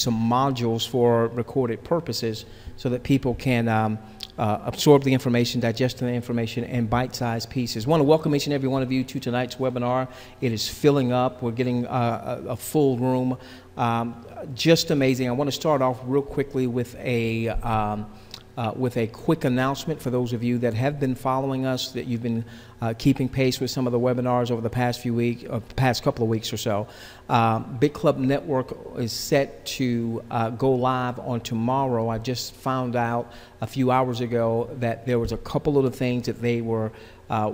with some modules for recorded purposes so that people can absorb the information, digest the information in bite-sized pieces. I want to welcome each and every one of you to tonight's webinar. It is filling up. We're getting a full room. Just amazing. I want to start off real quickly with a quick announcement for those of you that have been following us, that you've been keeping pace with some of the webinars over the past few weeks, or past couple of weeks or so. BitClub Network is set to go live on tomorrow. I just found out a few hours ago that there was a couple of the things that they were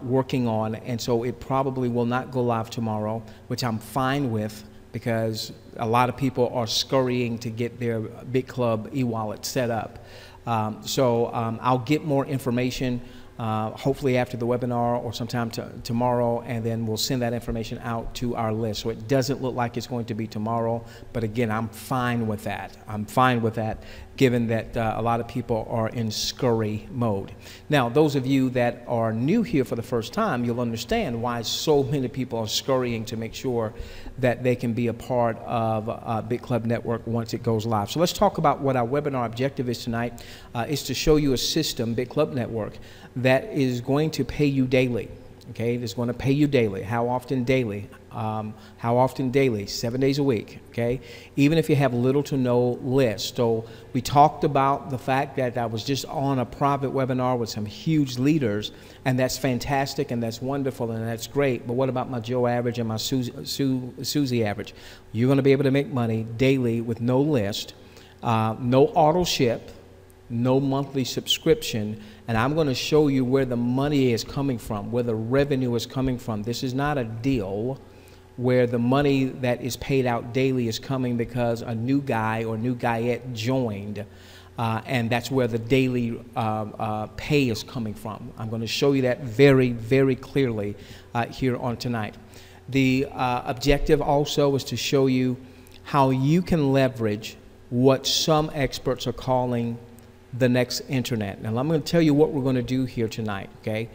working on, and so it probably will not go live tomorrow, which I'm fine with, because a lot of people are scurrying to get their BitClub e-wallet set up. I'll get more information hopefully after the webinar or sometime tomorrow, and then we'll send that information out to our list. So it doesn't look like it's going to be tomorrow, but again, I'm fine with that. I'm fine with that, given that a lot of people are in scurry mode. Now, those of you that are new here for the first time, you'll understand why so many people are scurrying to make sure that they can be a part of BitClub Network once it goes live. So let's talk about what our webinar objective is tonight. Is to show you a system, BitClub Network, that is going to pay you daily. Okay, it's going to pay you daily. How often daily? How often daily? 7 days a week. Okay, even if you have little to no list. So we talked about the fact that I was just on a private webinar with some huge leaders, and that's fantastic and that's wonderful and that's great. But what about my Joe average and my Susie average? You're going to be able to make money daily with no list, no auto ship, no monthly subscription, and I'm going to show you where the money is coming from, where the revenue is coming from. This is not a deal where the money that is paid out daily is coming because a new guy or new guyette joined, and that's where the daily pay is coming from. I'm going to show you that very, very clearly here on tonight. The objective also is to show you how you can leverage what some experts are calling the next internet. Now, I'm going to tell you what we're going to do here tonight, okay?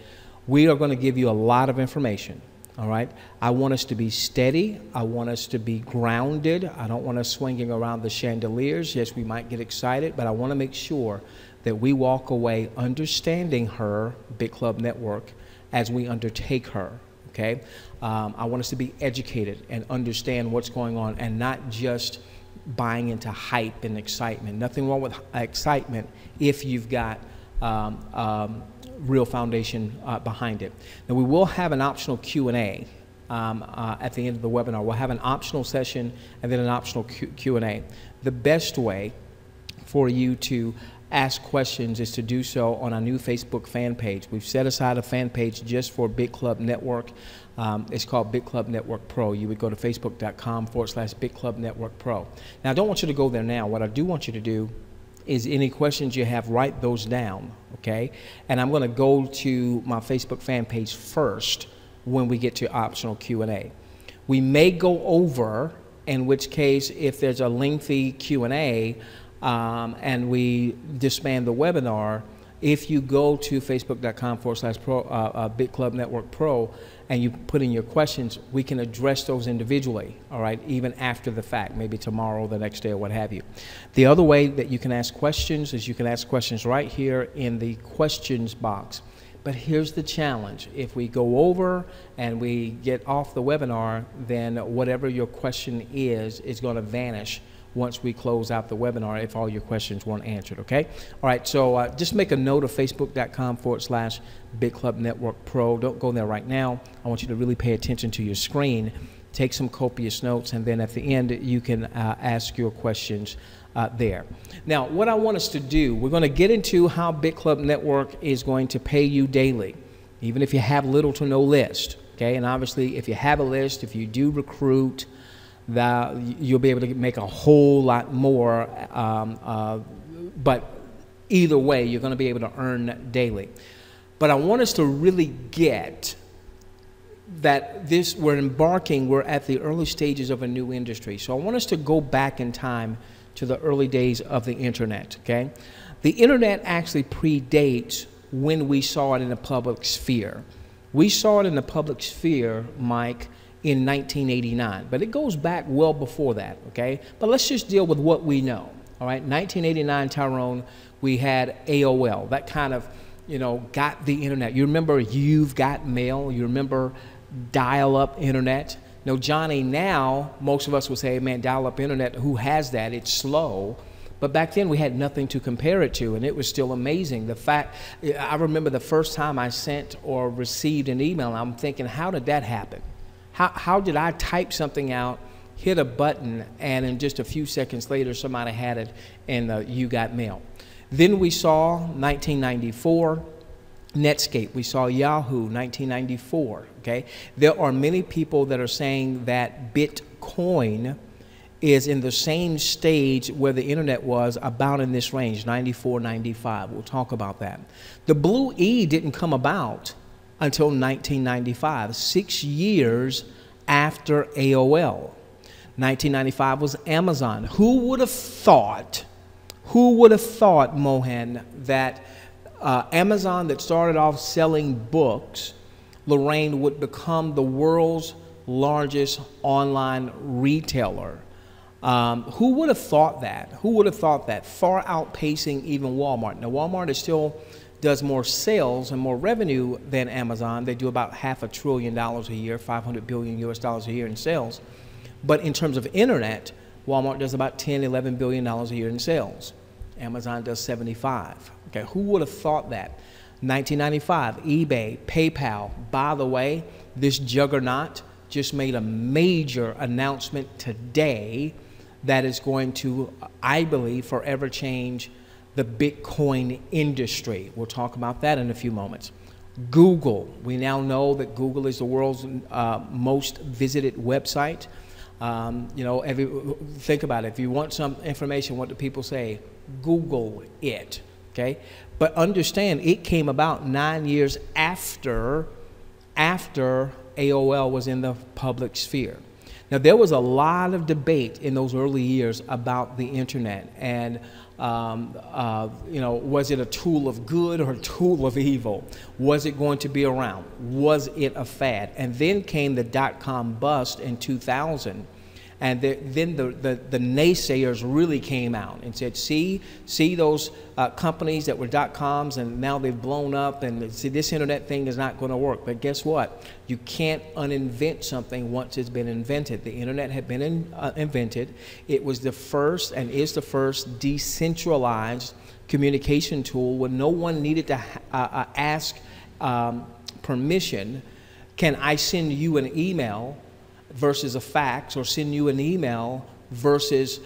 We are going to give you a lot of information, all right? I want us to be steady. I want us to be grounded. I don't want us swinging around the chandeliers. Yes, we might get excited, but I want to make sure that we walk away understanding her, BitClub Network, as we undertake her, okay? I want us to be educated and understand what's going on, and not just buying into hype and excitement. Nothing wrong with excitement if you've got real foundation behind it. Now, we will have an optional Q&A at the end of the webinar. We'll have an optional session and then an optional Q&A. The best way for you to ask questions is to do so on our new Facebook fan page. We've set aside a fan page just for BitClub Network. It's called BitClub Network Pro. You would go to facebook.com/BitClub Network Pro. Now, I don't want you to go there now. What I do want you to do is any questions you have, write those down, okay? And I'm going to go to my Facebook fan page first when we get to optional Q&A. We may go over, in which case, if there's a lengthy Q&A and we disband the webinar, if you go to facebook.com/BitClub Network Pro and you put in your questions, we can address those individually, all right, even after the fact, maybe tomorrow, the next day, or what have you. The other way that you can ask questions is you can ask questions right here in the questions box. But here's the challenge. If we go over and we get off the webinar, then whatever your question is going to vanish once we close out the webinar if all your questions weren't answered, okay? All right, so just make a note of facebook.com/BitClub Network Pro. Don't go there right now. I want you to really pay attention to your screen, take some copious notes, and then at the end you can ask your questions there. Now, what I want us to do, we're going to get into how BitClub Network is going to pay you daily, even if you have little to no list, okay? And obviously, if you have a list, if you do recruit, that you'll be able to make a whole lot more, but either way, you're going to be able to earn daily. But I want us to really get that we're at the early stages of a new industry. So I want us to go back in time to the early days of the internet, okay? The internet actually predates when we saw it in the public sphere. We saw it in the public sphere, Mike, in 1989, but it goes back well before that, okay? But let's just deal with what we know, all right? 1989, Tyrone, we had AOL. That kind of, you know, got the internet. You remember You've Got Mail? You remember dial-up internet? No, Johnny, now most of us would say, man, dial-up internet, who has that? It's slow. But back then we had nothing to compare it to, and it was still amazing. The fact, I remember the first time I sent or received an email, I'm thinking, how did that happen? How did I type something out, hit a button, and in just a few seconds later somebody had it in You Got Mail? Then we saw 1994, Netscape. We saw Yahoo, 1994, okay? There are many people that are saying that Bitcoin is in the same stage where the internet was, about in this range, 94, 95. We'll talk about that. The Blue E didn't come about until 1995, 6 years after AOL. 1995 was Amazon. Who would have thought, Mohan, that Amazon, that started off selling books, Lorraine, would become the world's largest online retailer? Who would have thought that? Who would have thought that? Far outpacing even Walmart. Now, Walmart is still does more sales and more revenue than Amazon. They do about $500 billion a year, $500 billion US a year in sales. But in terms of internet, Walmart does about $10, $11 billion a year in sales. Amazon does 75. Okay, who would have thought that? 1995, eBay, PayPal. By the way, this juggernaut just made a major announcement today that is going to, I believe, forever change the Bitcoin industry. We'll talk about that in a few moments. Google. We now know that Google is the world's most visited website. You know, think about it. If you want some information, what do people say? Google it, okay? But understand, it came about 9 years after AOL was in the public sphere. Now, there was a lot of debate in those early years about the internet, and you know, was it a tool of good or a tool of evil? Was it going to be around? Was it a fad? And then came the dot-com bust in 2000. And then the naysayers really came out and said, see those companies that were dot-coms and now they've blown up, and see, this internet thing is not going to work. But guess what? You can't uninvent something once it's been invented. The internet had been invented. It was the first and is the first decentralized communication tool where no one needed to ask permission. Can I send you an email versus a fax, or send you an email versus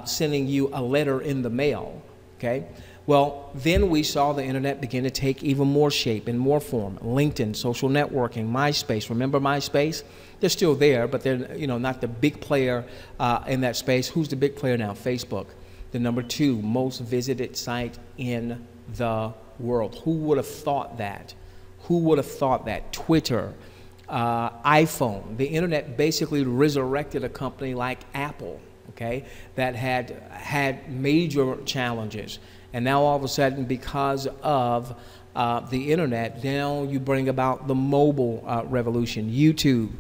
sending you a letter in the mail, okay? Well, then we saw the internet begin to take even more shape and more form. LinkedIn, social networking, MySpace. Remember MySpace? They're still there, but they're, you know, not the big player in that space. Who's the big player now? Facebook, the #2 most visited site in the world. Who would have thought that? Who would have thought that? Twitter. iPhone. The internet basically resurrected a company like Apple, okay, that had major challenges. And now all of a sudden, because of the internet, now you bring about the mobile revolution. YouTube,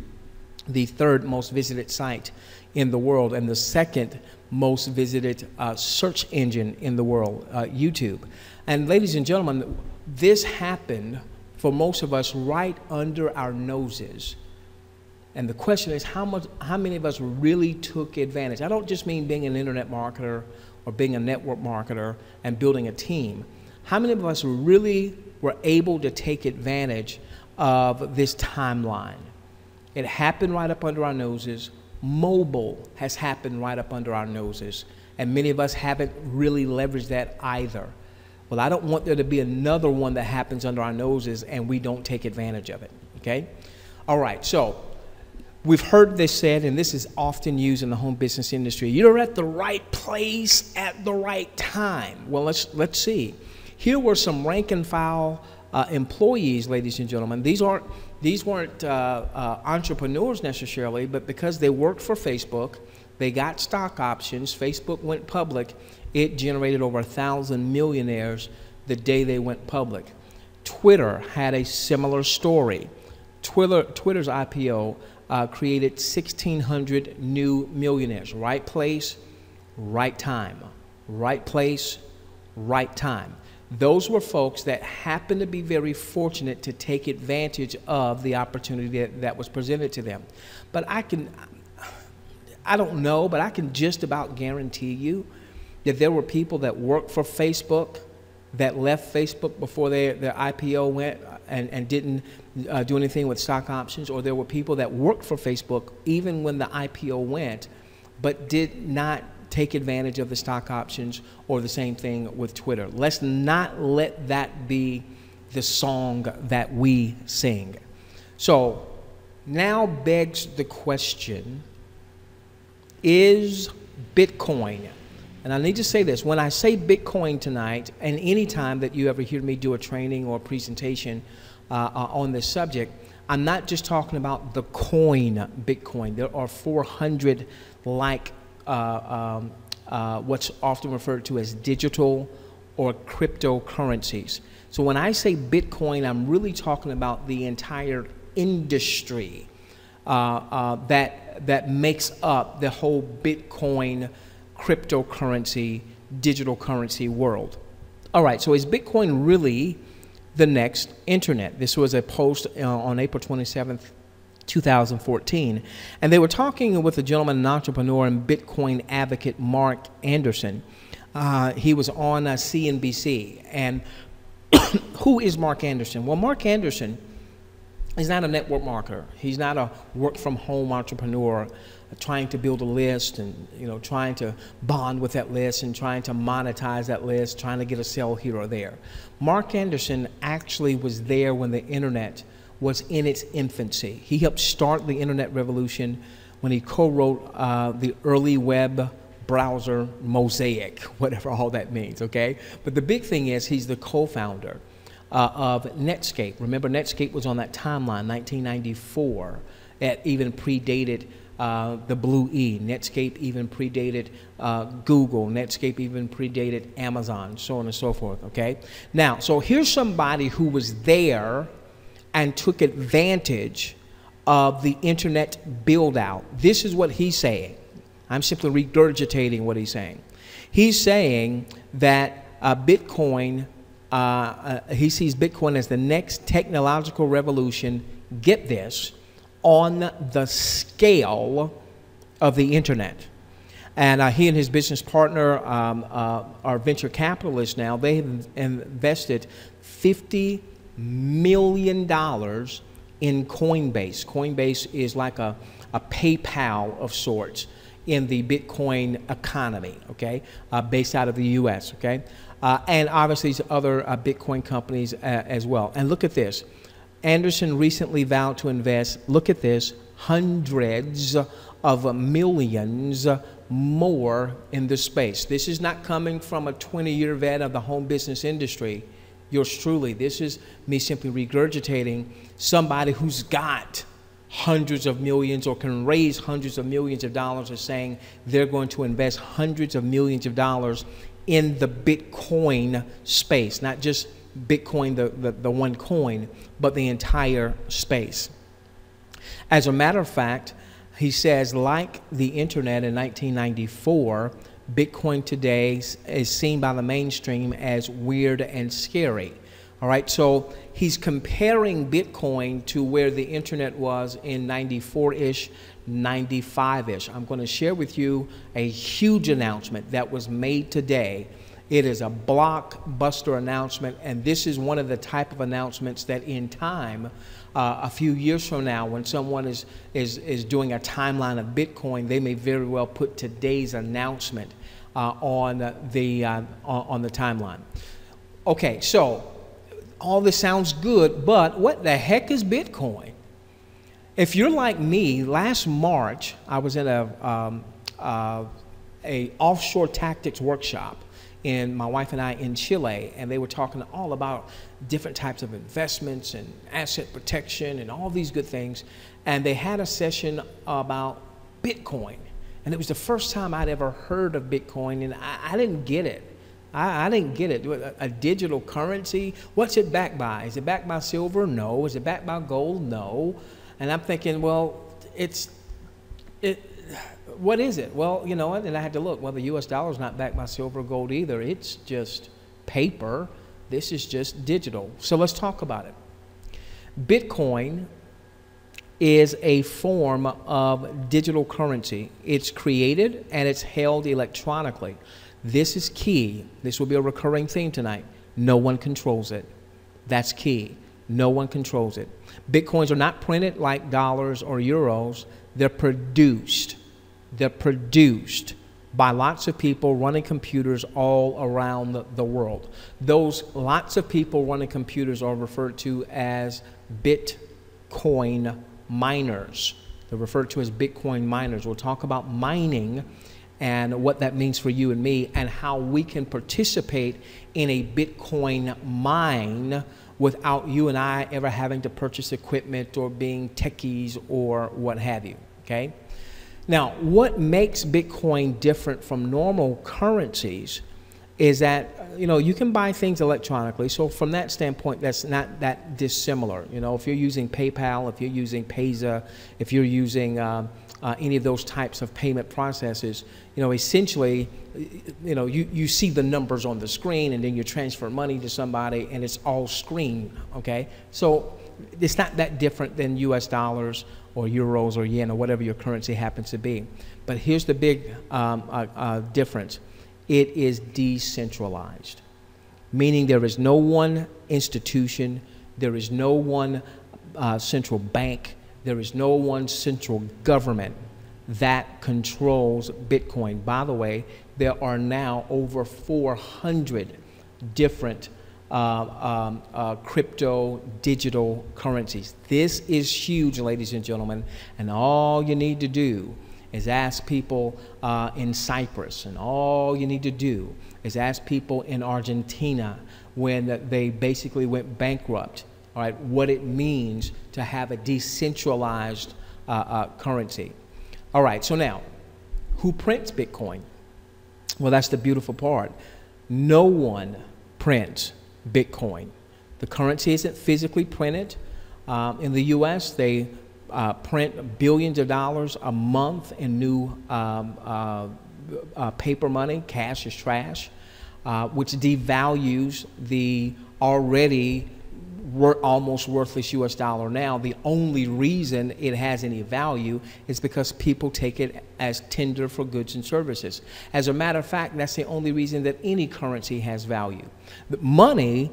the 3rd most visited site in the world, and the 2nd most visited search engine in the world, YouTube. And ladies and gentlemen, this happened for most of us right under our noses. And the question is, how many of us really took advantage? I don't just mean being an internet marketer or being a network marketer and building a team. How many of us really were able to take advantage of this timeline? It happened right up under our noses. Mobile has happened right up under our noses. And many of us haven't really leveraged that either. Well, I don't want there to be another one that happens under our noses and we don't take advantage of it, okay? All right, so we've heard this said, and this is often used in the home business industry: you're at the right place at the right time. Well, let's see. Here were some rank and file employees, ladies and gentlemen. These weren't entrepreneurs necessarily, but because they worked for Facebook, they got stock options. Facebook went public. It generated over 1,000 millionaires the day they went public. Twitter had a similar story. Twitter's IPO created 1,600 new millionaires. Right place, right time. Right place, right time. Those were folks that happened to be very fortunate to take advantage of the opportunity that was presented to them. But I don't know, but I can just about guarantee you that there were people that worked for Facebook that left Facebook before their IPO went and didn't do anything with stock options, or there were people that worked for Facebook even when the IPO went, but did not take advantage of the stock options, or the same thing with Twitter. Let's not let that be the song that we sing. So now begs the question, is Bitcoin, and I need to say this, when I say Bitcoin tonight, and any time that you ever hear me do a training or a presentation on this subject, I'm not just talking about the coin Bitcoin. There are 400 like what's often referred to as digital or cryptocurrencies. So when I say Bitcoin, I'm really talking about the entire industry that makes up the whole Bitcoin, cryptocurrency, digital currency world. All right, so is Bitcoin really the next internet? This was a post on April 27th, 2014, and they were talking with a gentleman, an entrepreneur and Bitcoin advocate, Mark Anderson. He was on CNBC. And who is Mark Anderson? Well, Mark Anderson is not a network marketer. He's not a work-from-home entrepreneur trying to build a list and trying to bond with that list and trying to monetize that list, trying to get a sale here or there. Mark Anderson actually was there when the internet was in its infancy. He helped start the internet revolution when he co-wrote the early web browser Mosaic, whatever all that means, okay? But the big thing is he's the co-founder of Netscape. Remember, Netscape was on that timeline, 1994. It even predated the Blue E. Netscape even predated Google. Netscape even predated Amazon, so on and so forth, okay? Now, so here's somebody who was there and took advantage of the internet build out. This is what he's saying. I'm simply regurgitating what he's saying. He's saying that Bitcoin, he sees Bitcoin as the next technological revolution, get this, on the scale of the internet. And he and his business partner are venture capitalists now. They have invested $50 million in Coinbase. Coinbase is like a PayPal of sorts in the Bitcoin economy, okay, based out of the US, okay? And obviously other Bitcoin companies as well. And look at this. Anderson recently vowed to invest, look at this, hundreds of millions more in this space. This is not coming from a 20-year vet of the home business industry. Yours truly. This is me simply regurgitating somebody who's got hundreds of millions or can raise hundreds of millions of dollars, is saying they're going to invest hundreds of millions of dollars in the Bitcoin space, not just Bitcoin, the one coin, but the entire space. As a matter of fact, he says, like the internet in 1994, Bitcoin today is seen by the mainstream as weird and scary. All right, so he's comparing Bitcoin to where the internet was in 94-ish, 95-ish. I'm going to share with you a huge announcement that was made today. It is a blockbuster announcement, and this is one of the type of announcements that in time, a few years from now, when someone is doing a timeline of Bitcoin, they may very well put today's announcement on the timeline. Okay, so all this sounds good, but what the heck is Bitcoin? If you're like me, last March I was in a offshore tactics workshop, and my wife and I in Chile, and they were talking all about different types of investments and asset protection and all these good things. And they had a session about Bitcoin. And it was the first time I'd ever heard of Bitcoin, and I didn't get it. I didn't get it. A digital currency? What's it backed by? Is it backed by silver? No. Is it backed by gold? No. And I'm thinking, well, what is it? Well, you know what? And I had to look. Well, the U.S. dollar is not backed by silver or gold either. It's just paper. This is just digital. So let's talk about it. Bitcoin is a form of digital currency. It's created and it's held electronically. This is key. This will be a recurring theme tonight. No one controls it. That's key. No one controls it. Bitcoins are not printed like dollars or euros. They're produced. They're produced by lots of people running computers all around the world. Those lots of people running computers are referred to as Bitcoin miners. They're referred to as Bitcoin miners. We'll talk about mining and what that means for you and me and how we can participate in a Bitcoin mine without you and I ever having to purchase equipment or being techies or what have you, okay? Now, what makes Bitcoin different from normal currencies is that, you know, you can buy things electronically. So from that standpoint, that's not that dissimilar. You know, if you're using PayPal, if you're using Payza, if you're using any of those types of payment processes, you know, essentially, you know, you see the numbers on the screen and then you transfer money to somebody and it's all screen, okay? So it's not that different than US dollars or euros or yen or whatever your currency happens to be. But here's the big difference. It is decentralized, meaning there is no one institution, there is no one central bank, there is no one central government that controls Bitcoin. By the way, there are now over 400 different crypto digital currencies. This is huge, ladies and gentlemen, and all you need to do is ask people in Cyprus, and all you need to do is ask people in Argentina when they basically went bankrupt, all right, what it means to have a decentralized currency. All right, so now, who prints Bitcoin? Well, that's the beautiful part. No one prints Bitcoin. The currency isn't physically printed. In the U.S., they print billions of dollars a month in new paper money. Cash is trash, which devalues the already almost worthless US dollar now. The only reason it has any value is because people take it as tender for goods and services. As a matter of fact, that's the only reason that any currency has value. But money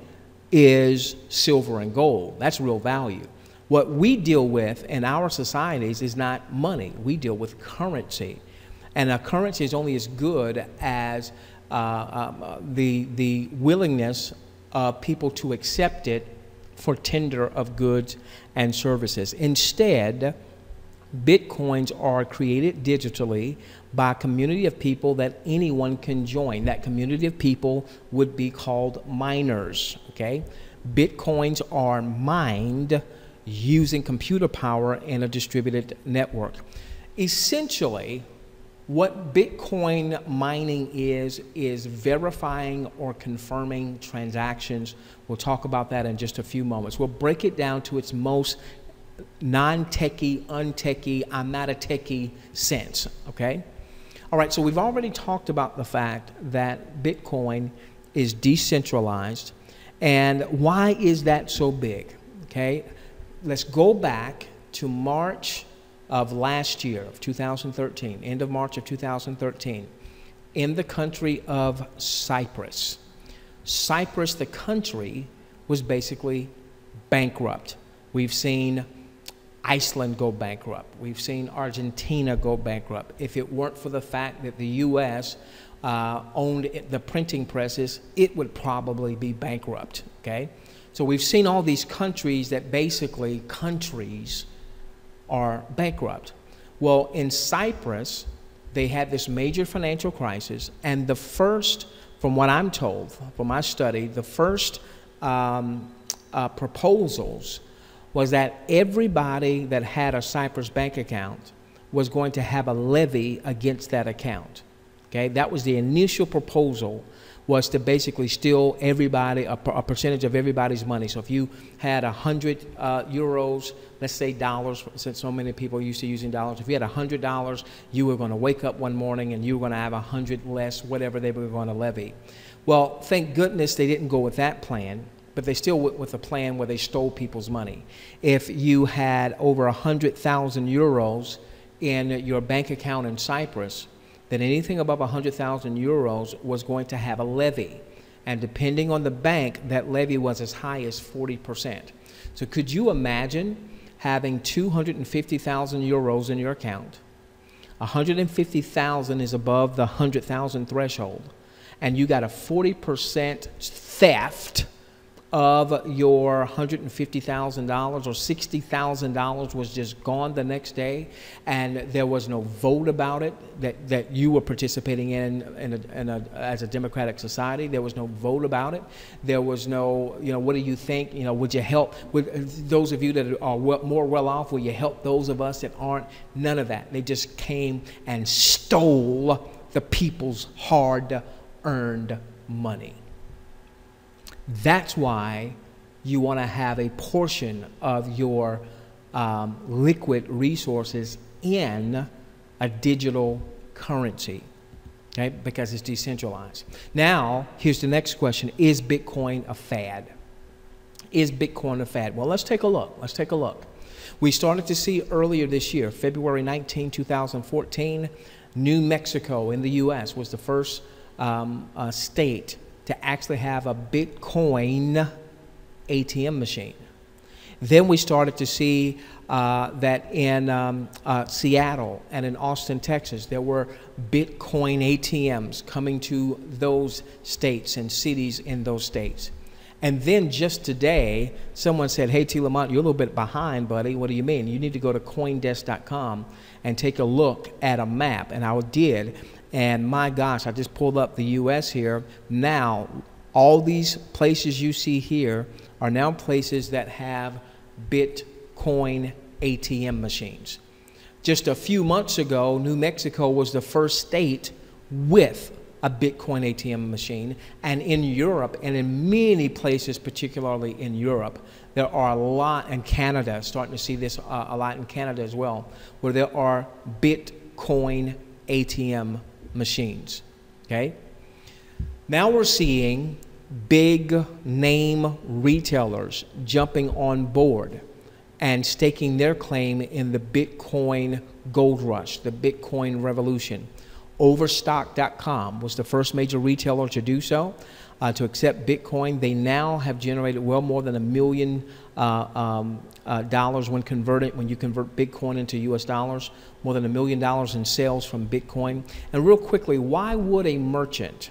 is silver and gold. That's real value. What we deal with in our societies is not money. We deal with currency. And a currency is only as good as the willingness of people to accept it for tender of goods and services. Instead, Bitcoins are created digitally by a community of people that anyone can join. That community of people would be called miners, okay? Bitcoins are mined using computer power in a distributed network. Essentially, what Bitcoin mining is verifying or confirming transactions. We'll talk about that in just a few moments. We'll break it down to its most non-techie, untechie, I'm not a techie sense, okay? All right, so we've already talked about the fact that Bitcoin is decentralized, and why is that so big, okay? Let's go back to March of last year, of 2013, end of March of 2013, in the country of Cyprus. Cyprus, the country, was basically bankrupt. We've seen Iceland go bankrupt. We've seen Argentina go bankrupt. If it weren't for the fact that the U.S. Owned the printing presses, it would probably be bankrupt, okay? So we've seen all these countries that basically countries are bankrupt. Well, in Cyprus, they had this major financial crisis, and the first, from what I'm told, from my study, the first proposals was that everybody that had a Cyprus bank account was going to have a levy against that account. Okay, that was the initial proposal, was to basically steal everybody, a percentage of everybody's money. So if you had 100 euros, let's say dollars, since so many people are used to using dollars, if you had $100, you were going to wake up one morning and you were going to have 100 less, whatever they were going to levy. Well, thank goodness they didn't go with that plan, but they still went with a plan where they stole people's money. If you had over 100,000 euros in your bank account in Cyprus, then anything above 100,000 euros was going to have a levy. And depending on the bank, that levy was as high as 40%. So could you imagine having 250,000 euros in your account? 150,000 is above the 100,000 threshold. And you got a 40% theft of your $150,000 or $60,000 was just gone the next day, and there was no vote about it that you were participating as a democratic society. There was no vote about it. There was no, what do you think? Would you help? Would those of you that are more well off, will you help those of us that aren't? None of that. They just came and stole the people's hard-earned money. That's why you want to have a portion of your liquid resources in a digital currency, okay? Because it's decentralized. Now, here's the next question. Is Bitcoin a fad? Is Bitcoin a fad? Well, let's take a look. Let's take a look. We started to see earlier this year, February 19, 2014, New Mexico in the U.S. was the first state to actually have a Bitcoin ATM machine. Then we started to see that in Seattle and in Austin, Texas, there were Bitcoin ATMs coming to those states and cities in those states. And then just today, someone said, hey, T. Lamont, you're a little bit behind, buddy. What do you mean? You need to go to Coindesk.com and take a look at a map. And I did. And my gosh, I just pulled up the U.S. here. Now, all these places you see here are now places that have Bitcoin ATM machines. Just a few months ago, New Mexico was the first state with a Bitcoin ATM machine. And in Europe, and in many places, particularly in Europe, there are a lot, and Canada, starting to see this a lot in Canada as well, where there are Bitcoin ATM machines, okay? Now we're seeing big name retailers jumping on board and staking their claim in the Bitcoin gold rush, the Bitcoin revolution. Overstock.com was the first major retailer to do so, to accept Bitcoin. They now have generated well more than $1 million when converted, when you convert Bitcoin into US dollars, more than $1 million in sales from Bitcoin. And real quickly, why would a merchant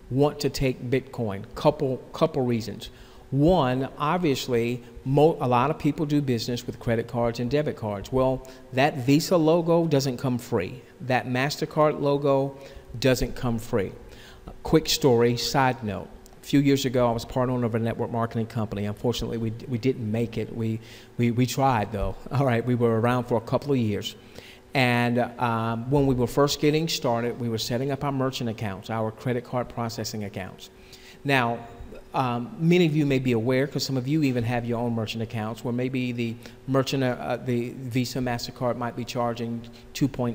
want to take Bitcoin? Couple reasons. One, obviously, a lot of people do business with credit cards and debit cards. Well, that Visa logo doesn't come free. That MasterCard logo doesn't come free. Quick story, side note. A few years ago, I was part owner of a network marketing company. Unfortunately, we didn't make it. We tried, though. All right, we were around for a couple of years. And when we were first getting started, we were setting up our merchant accounts, our credit card processing accounts. Now, many of you may be aware, because some of you even have your own merchant accounts, where maybe the merchant, the Visa, MasterCard might be charging 2.9%,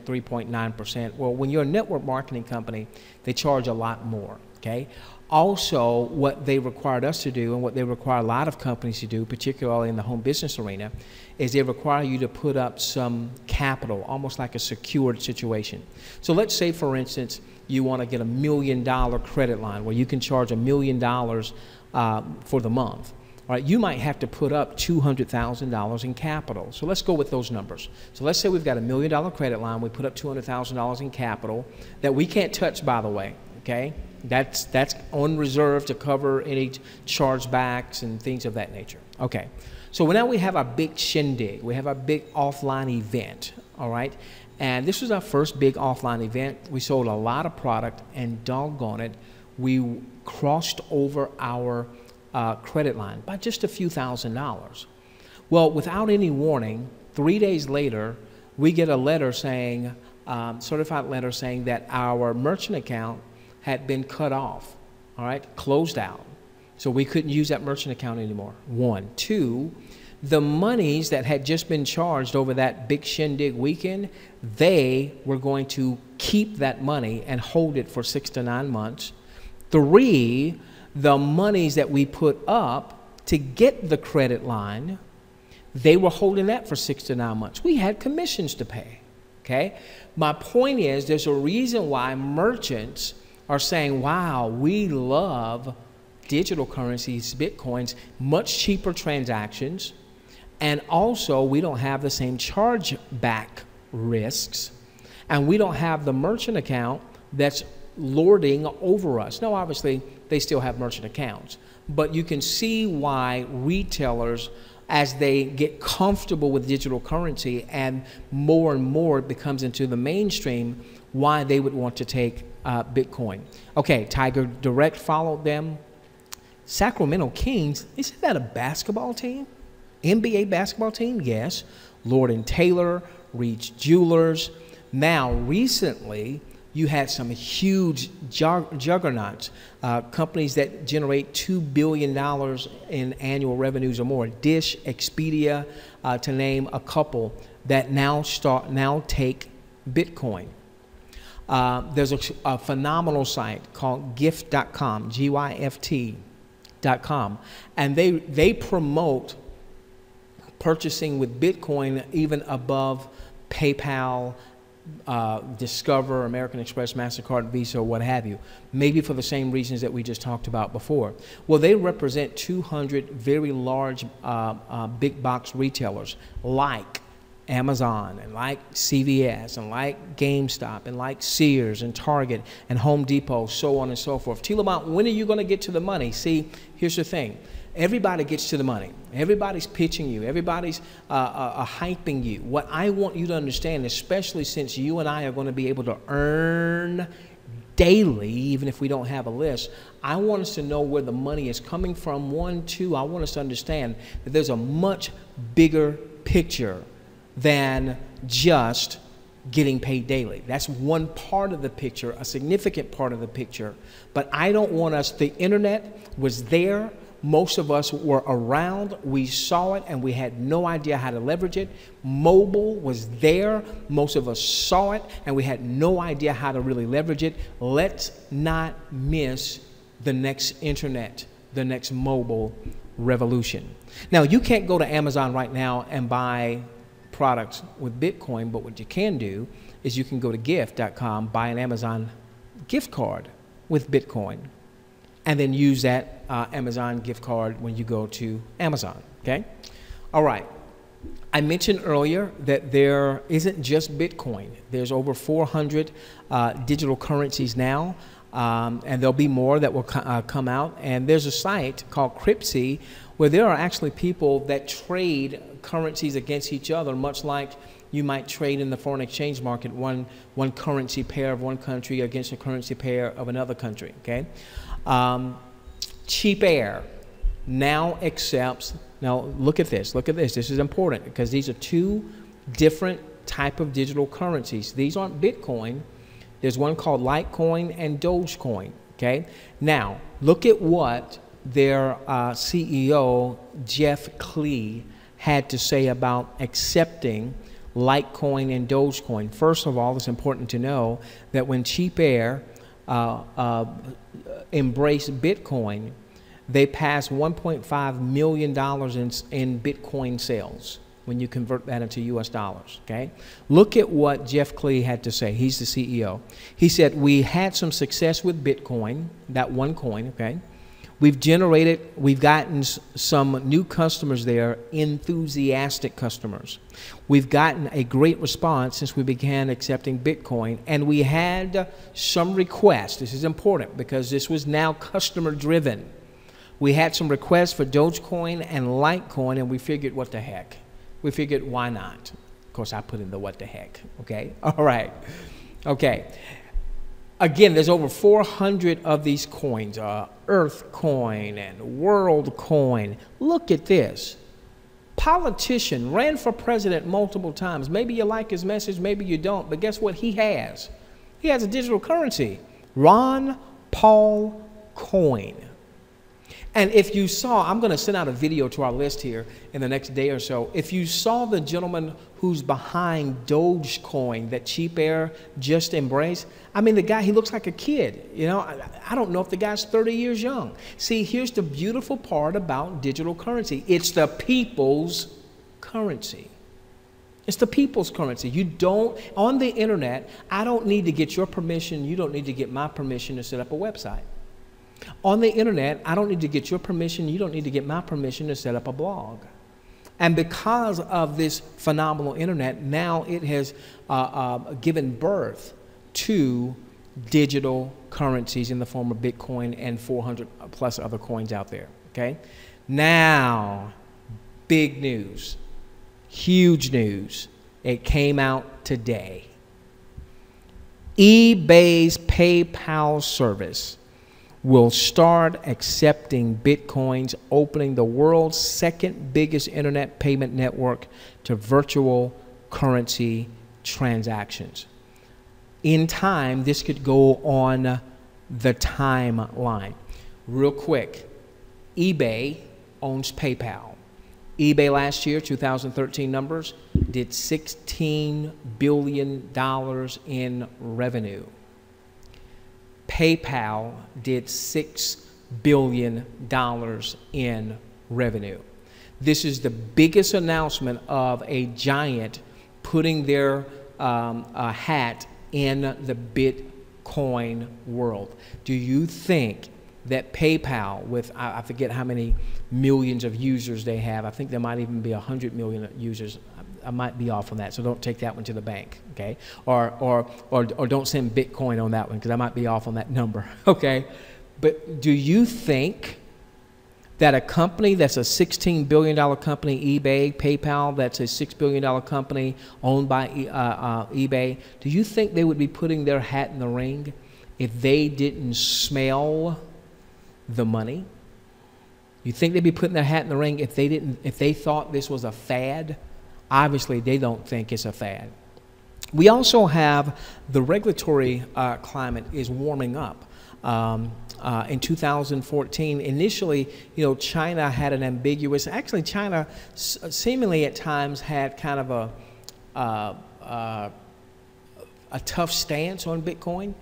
3.9%. Well, when you're a network marketing company, they charge a lot more, okay? Also, what they required us to do, and what they require a lot of companies to do, particularly in the home business arena, is they require you to put up some capital, almost like a secured situation. So let's say, for instance, you want to get $1 million credit line where you can charge $1 million for the month. All right, you might have to put up $200,000 in capital. So let's go with those numbers. So let's say we've got $1 million credit line. We put up $200,000 in capital that we can't touch, by the way. Okay, that's on reserve to cover any chargebacks and things of that nature. Okay, so now we have our big shindig. We have our big offline event. All right. And this was our first big offline event. We sold a lot of product, and doggone it, we crossed over our credit line by just a few $1,000s. Well, without any warning, 3 days later, we get a letter saying, certified letter saying that our merchant account had been cut off, all right, closed out. So we couldn't use that merchant account anymore, one. Two, the monies that had just been charged over that big shindig weekend, they were going to keep that money and hold it for 6 to 9 months. Three, the monies that we put up to get the credit line, they were holding that for 6 to 9 months. We had commissions to pay, okay? My point is, there's a reason why merchants are saying, wow, we love digital currencies, Bitcoins, much cheaper transactions, and also we don't have the same chargeback risks, and we don't have the merchant account that's lording over us. Now, obviously, they still have merchant accounts, but you can see why retailers, as they get comfortable with digital currency and more it becomes into the mainstream, why they would want to take Bitcoin. Okay, Tiger Direct followed them. Sacramento Kings, isn't that a basketball team? NBA basketball team? Yes. Lord & Taylor, Reed's Jewelers. Now, recently, you had some huge juggernauts, companies that generate $2 billion in annual revenues or more. Dish, Expedia, to name a couple, that now take Bitcoin. There's a phenomenal site called gift.com, GYFT.com, and they promote purchasing with Bitcoin even above PayPal, Discover, American Express, MasterCard, Visa, what have you, maybe for the same reasons that we just talked about before. Well, they represent 200 very large big box retailers like Amazon and like CVS and like GameStop and like Sears and Target and Home Depot, so on and so forth. Tilamont, when are you going to get to the money? See, here's the thing. Everybody gets to the money. Everybody's pitching you. Everybody's hyping you. What I want you to understand, especially since you and I are going to be able to earn daily, even if we don't have a list, I want us to know where the money is coming from. One, two, I want us to understand that there's a much bigger picture than just getting paid daily. That's one part of the picture, a significant part of the picture. But I don't want us, the internet was there. Most of us were around, we saw it, and we had no idea how to leverage it. Mobile was there, most of us saw it, and we had no idea how to really leverage it. Let's not miss the next internet, the next mobile revolution. Now, you can't go to Amazon right now and buy products with Bitcoin, but what you can do is you can go to gift.com, buy an Amazon gift card with Bitcoin, and then use that Amazon gift card when you go to Amazon, okay? All right. I mentioned earlier that there isn't just Bitcoin. There's over 400 digital currencies now, and there'll be more that will come out. And there's a site called Cryptsy where there are actually people that trade currencies against each other, much like you might trade in the foreign exchange market, one currency pair of one country against a currency pair of another country, okay? Cheap Air now accepts, now look at this, this is important because these are two different type of digital currencies. These aren't Bitcoin. There's one called Litecoin and Dogecoin, okay? Now, look at what their CEO, Jeff Klee, had to say about accepting Litecoin and Dogecoin. First of all, it's important to know that when Cheap Air embraced Bitcoin, they passed $1.5 million in Bitcoin sales when you convert that into US dollars, okay? Look at what Jeff Klee had to say. He's the CEO. He said, we had some success with Bitcoin, that one coin, okay? We've gotten some new customers there, enthusiastic customers. We've gotten a great response since we began accepting Bitcoin, and we had some requests. This is important because this was now customer driven. We had some requests for Dogecoin and Litecoin, and we figured, what the heck? We figured, why not? Of course, I put in the what the heck, okay? All right, okay. Again, there's over 400 of these coins, Earth Coin and World Coin. Look at this. Politician, ran for president multiple times. Maybe you like his message, maybe you don't, but guess what he has? He has a digital currency. Ron Paul Coin. And if you saw, I'm going to send out a video to our list here in the next day or so. If you saw the gentleman who's behind Dogecoin that Cheap Air just embraced, I mean, the guy, he looks like a kid. You know, I don't know if the guy's 30 years young. See, here's the beautiful part about digital currency. It's the people's currency. It's the people's currency. You don't, on the internet, I don't need to get your permission. You don't need to get my permission to set up a website. On the internet, I don't need to get your permission. You don't need to get my permission to set up a blog. And because of this phenomenal internet, now it has given birth to digital currencies in the form of Bitcoin and 400 plus other coins out there. Okay? Now, big news, huge news. It came out today. eBay's PayPal service will start accepting Bitcoins, opening the world's second biggest internet payment network to virtual currency transactions. In time, this could go on the timeline. Real quick, eBay owns PayPal. eBay last year, 2013 numbers, did $16 billion in revenue. PayPal did $6 billion in revenue. This is the biggest announcement of a giant putting their hat in the Bitcoin world. Do you think that PayPal, with I forget how many millions of users they have, I think there might even be 100 million users. I might be off on that, so don't take that one to the bank, okay? Or don't send Bitcoin on that one, because I might be off on that number, okay? But do you think that a company that's a $16 billion company, eBay, PayPal, that's a $6 billion company owned by eBay, do you think they would be putting their hat in the ring if they didn't smell the money? You think they'd be putting their hat in the ring if they thought this was a fad? Obviously, they don't think it's a fad. We also have the regulatory climate is warming up. In 2014, initially, you know, China had an ambiguous, actually China seemingly at times had kind of a tough stance on Bitcoin.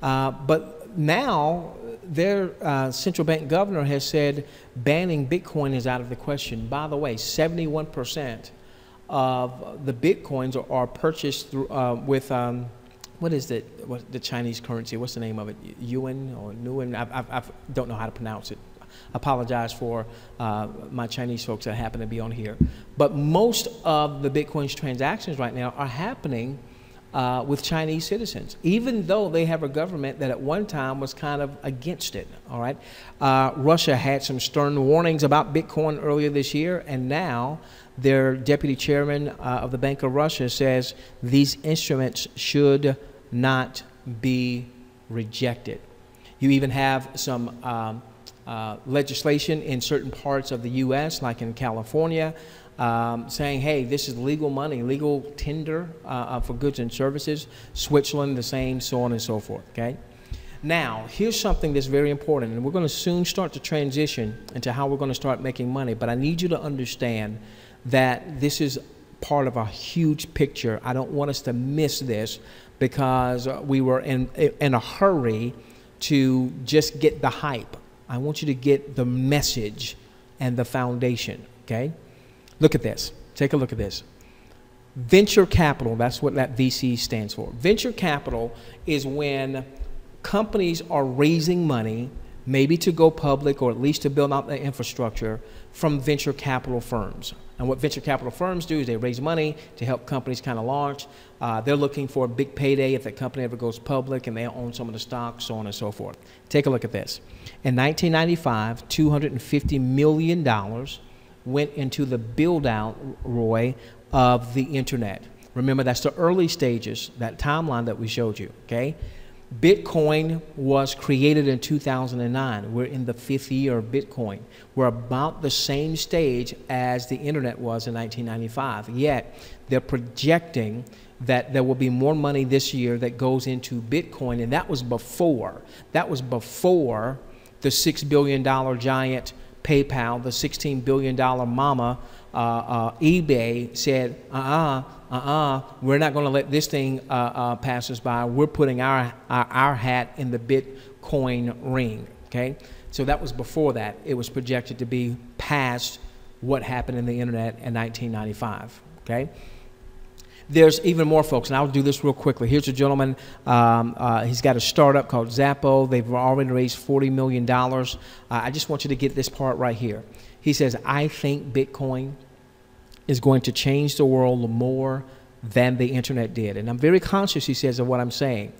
But now their central bank governor has said banning Bitcoin is out of the question. By the way, 71% of the Bitcoins are purchased through, with, what is it, the Chinese currency? What's the name of it? Yuan or Nuan? I don't know how to pronounce it. Apologize for my Chinese folks that happen to be on here. But most of the Bitcoin's transactions right now are happening with Chinese citizens, even though they have a government that at one time was kind of against it, all right? Russia had some stern warnings about Bitcoin earlier this year, and now their deputy chairman of the Bank of Russia says these instruments should not be rejected. You even have some legislation in certain parts of the U.S., like in California, saying, hey, this is legal money, legal tender for goods and services. Switzerland, the same, so on and so forth, okay? Now, here's something that's very important, and we're going to soon start to transition into how we're going to start making money, but I need you to understand that this is part of a huge picture. I don't want us to miss this because we were in a hurry to just get the hype. I want you to get the message and the foundation, okay? Look at this. Take a look at this. Venture capital, that's what that VC stands for. Venture capital is when companies are raising money, maybe to go public or at least to build out the infrastructure from venture capital firms. And what venture capital firms do is they raise money to help companies kind of launch. They're looking for a big payday if the company ever goes public and they own some of the stocks, so on and so forth. Take a look at this. In 1995, $250 million went into the build-out, Roy, of the internet. Remember, that's the early stages, that timeline that we showed you, okay? Bitcoin was created in 2009. We're in the 5th year of Bitcoin. We're about the same stage as the internet was in 1995. Yet they're projecting that there will be more money this year that goes into Bitcoin, and that was before the $6 billion giant PayPal, the $16 billion mama eBay said, we're not going to let this thing pass us by. We're putting our hat in the Bitcoin ring, okay? So that was before that. It was projected to be past what happened in the internet in 1995, okay? There's even more, folks, and I'll do this real quickly. Here's a gentleman. He's got a startup called Zappo. They've already raised $40 million. I just want you to get this part right here. He says, I think Bitcoin is going to change the world more than the internet did. And I'm very conscious, he says, of what I'm saying.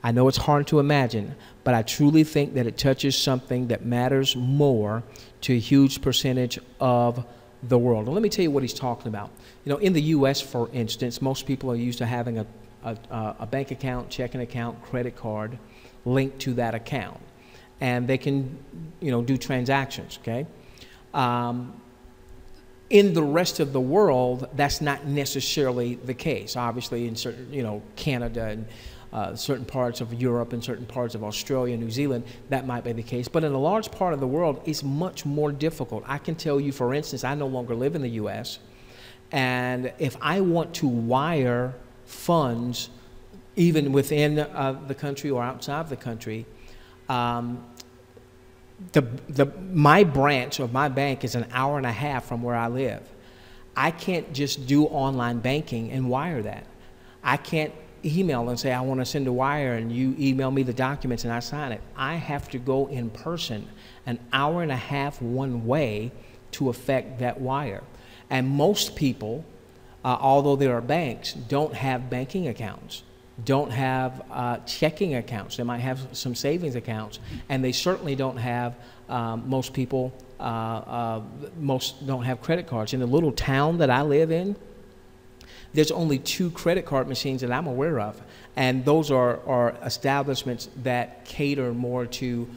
I know it's hard to imagine, but I truly think that it touches something that matters more to a huge percentage of the world. And let me tell you what he's talking about. You know, in the U.S., for instance, most people are used to having a bank account, checking account, credit card linked to that account. And they can, you know, do transactions, okay? In the rest of the world, that's not necessarily the case. Obviously, in certain, you know, Canada and certain parts of Europe and certain parts of Australia, New Zealand, that might be the case. But in a large part of the world, it's much more difficult. I can tell you, for instance, I no longer live in the U.S., and if I want to wire funds, even within the country or outside the country, my branch of my bank is an hour and a half from where I live. I can't just do online banking and wire that. I can't email and say, I want to send a wire, and you email me the documents and I sign it. I have to go in person, an hour and a half one way, to effect that wire. And most people, although there are banks, don't have banking accounts, don't have checking accounts. They might have some savings accounts, and they certainly don't have, most people, most don't have credit cards. In the little town that I live in, there's only 2 credit card machines that I'm aware of, and those are establishments that cater more to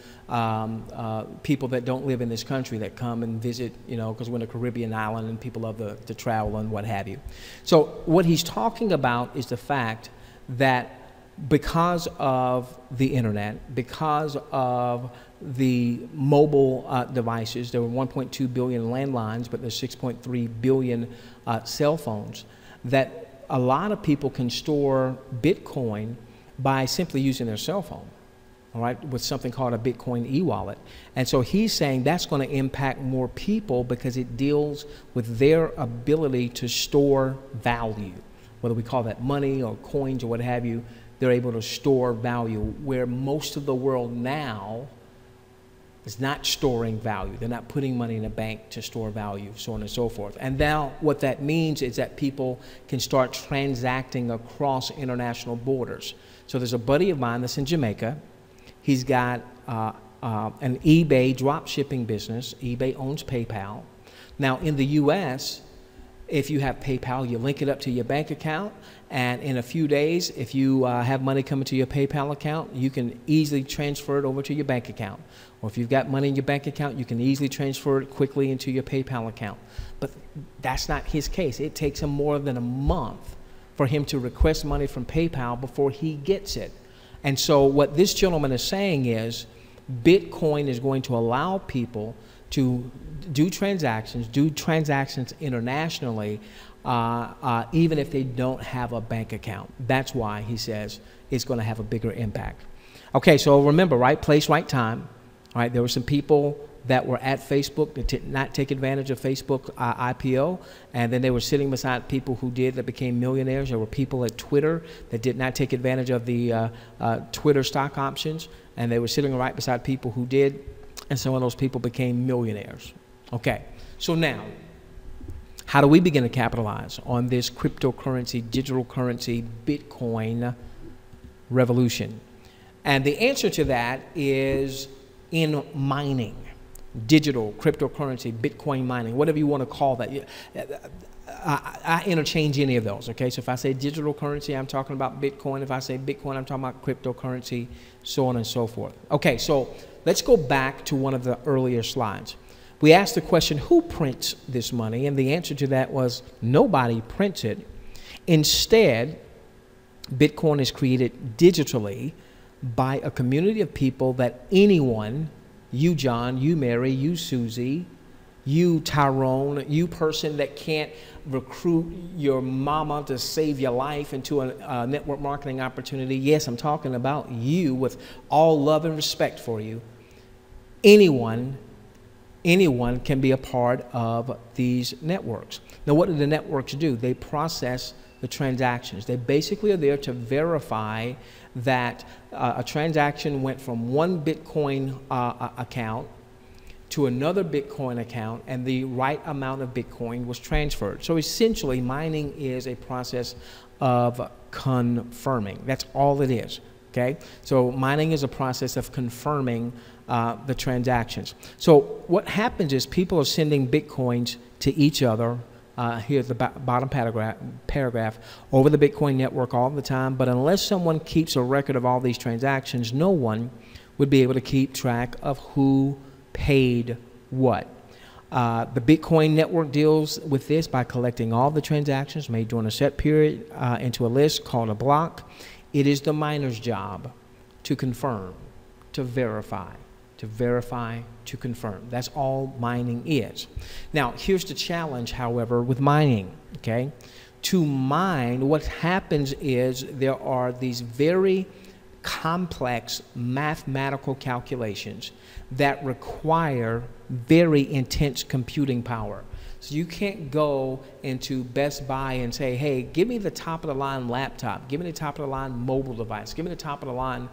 people that don't live in this country, that come and visit, you know, because we're in a Caribbean island and people love to travel and what have you. So what he's talking about is the fact that because of the internet, because of the mobile devices, there were 1.2 billion landlines, but there's 6.3 billion cell phones, that a lot of people can store Bitcoin by simply using their cell phone, all right, with something called a Bitcoin e-wallet. And so he's saying that's going to impact more people because it deals with their ability to store value, whether we call that money or coins or what have you. They're able to store value, where most of the world now is not storing value. They're not putting money in a bank to store value, so on and so forth. And now what that means is that people can start transacting across international borders. So there's a buddy of mine that's in Jamaica. He's got an eBay drop shipping business. eBay owns PayPal. Now in the US, if you have PayPal, you link it up to your bank account, and in a few days, if you have money coming to your PayPal account, you can easily transfer it over to your bank account. Or if you've got money in your bank account, you can easily transfer it quickly into your PayPal account. But that's not his case. It takes him more than a month for him to request money from PayPal before he gets it. And so what this gentleman is saying is Bitcoin is going to allow people to do transactions internationally, even if they don't have a bank account. That's why he says it's going to have a bigger impact. Okay, so remember, right place, right time. All right, there were some people that were at Facebook that did not take advantage of Facebook IPO, and then they were sitting beside people who did, that became millionaires. There were people at Twitter that did not take advantage of the Twitter stock options, and they were sitting right beside people who did, and some of those people became millionaires. Okay, so now, how do we begin to capitalize on this cryptocurrency, digital currency, Bitcoin revolution? And the answer to that is in mining, digital, cryptocurrency, Bitcoin mining, whatever you want to call that. I interchange any of those, okay? So if I say digital currency, I'm talking about Bitcoin. If I say Bitcoin, I'm talking about cryptocurrency, so on and so forth. Okay, so let's go back to one of the earlier slides. We asked the question, who prints this money? And the answer to that was nobody prints it. Instead, Bitcoin is created digitally by a community of people that anyone, you John, you Mary, you Susie, you Tyrone, you person that can't recruit your mama to save your life into a network marketing opportunity. Yes, I'm talking about you with all love and respect for you. Anyone can be a part of these networks. Now, what do the networks do? They process the transactions. They basically are there to verify that a transaction went from one Bitcoin account to another Bitcoin account and the right amount of Bitcoin was transferred. So essentially, mining is a process of confirming. That's all it is, okay? So mining is a process of confirming the transactions. So what happens is people are sending Bitcoins to each other. Here's the bottom paragraph, over the Bitcoin network all the time, but unless someone keeps a record of all these transactions, no one would be able to keep track of who paid what. The Bitcoin network deals with this by collecting all the transactions made during a set period into a list called a block. It is the miner's job to confirm, to verify, to confirm. That's all mining is. Now, here's the challenge, however, with mining, okay? To mine, what happens is there are these very complex mathematical calculations that require very intense computing power. So you can't go into Best Buy and say, hey, give me the top of the line laptop, give me the top of the line mobile device, give me the top of the line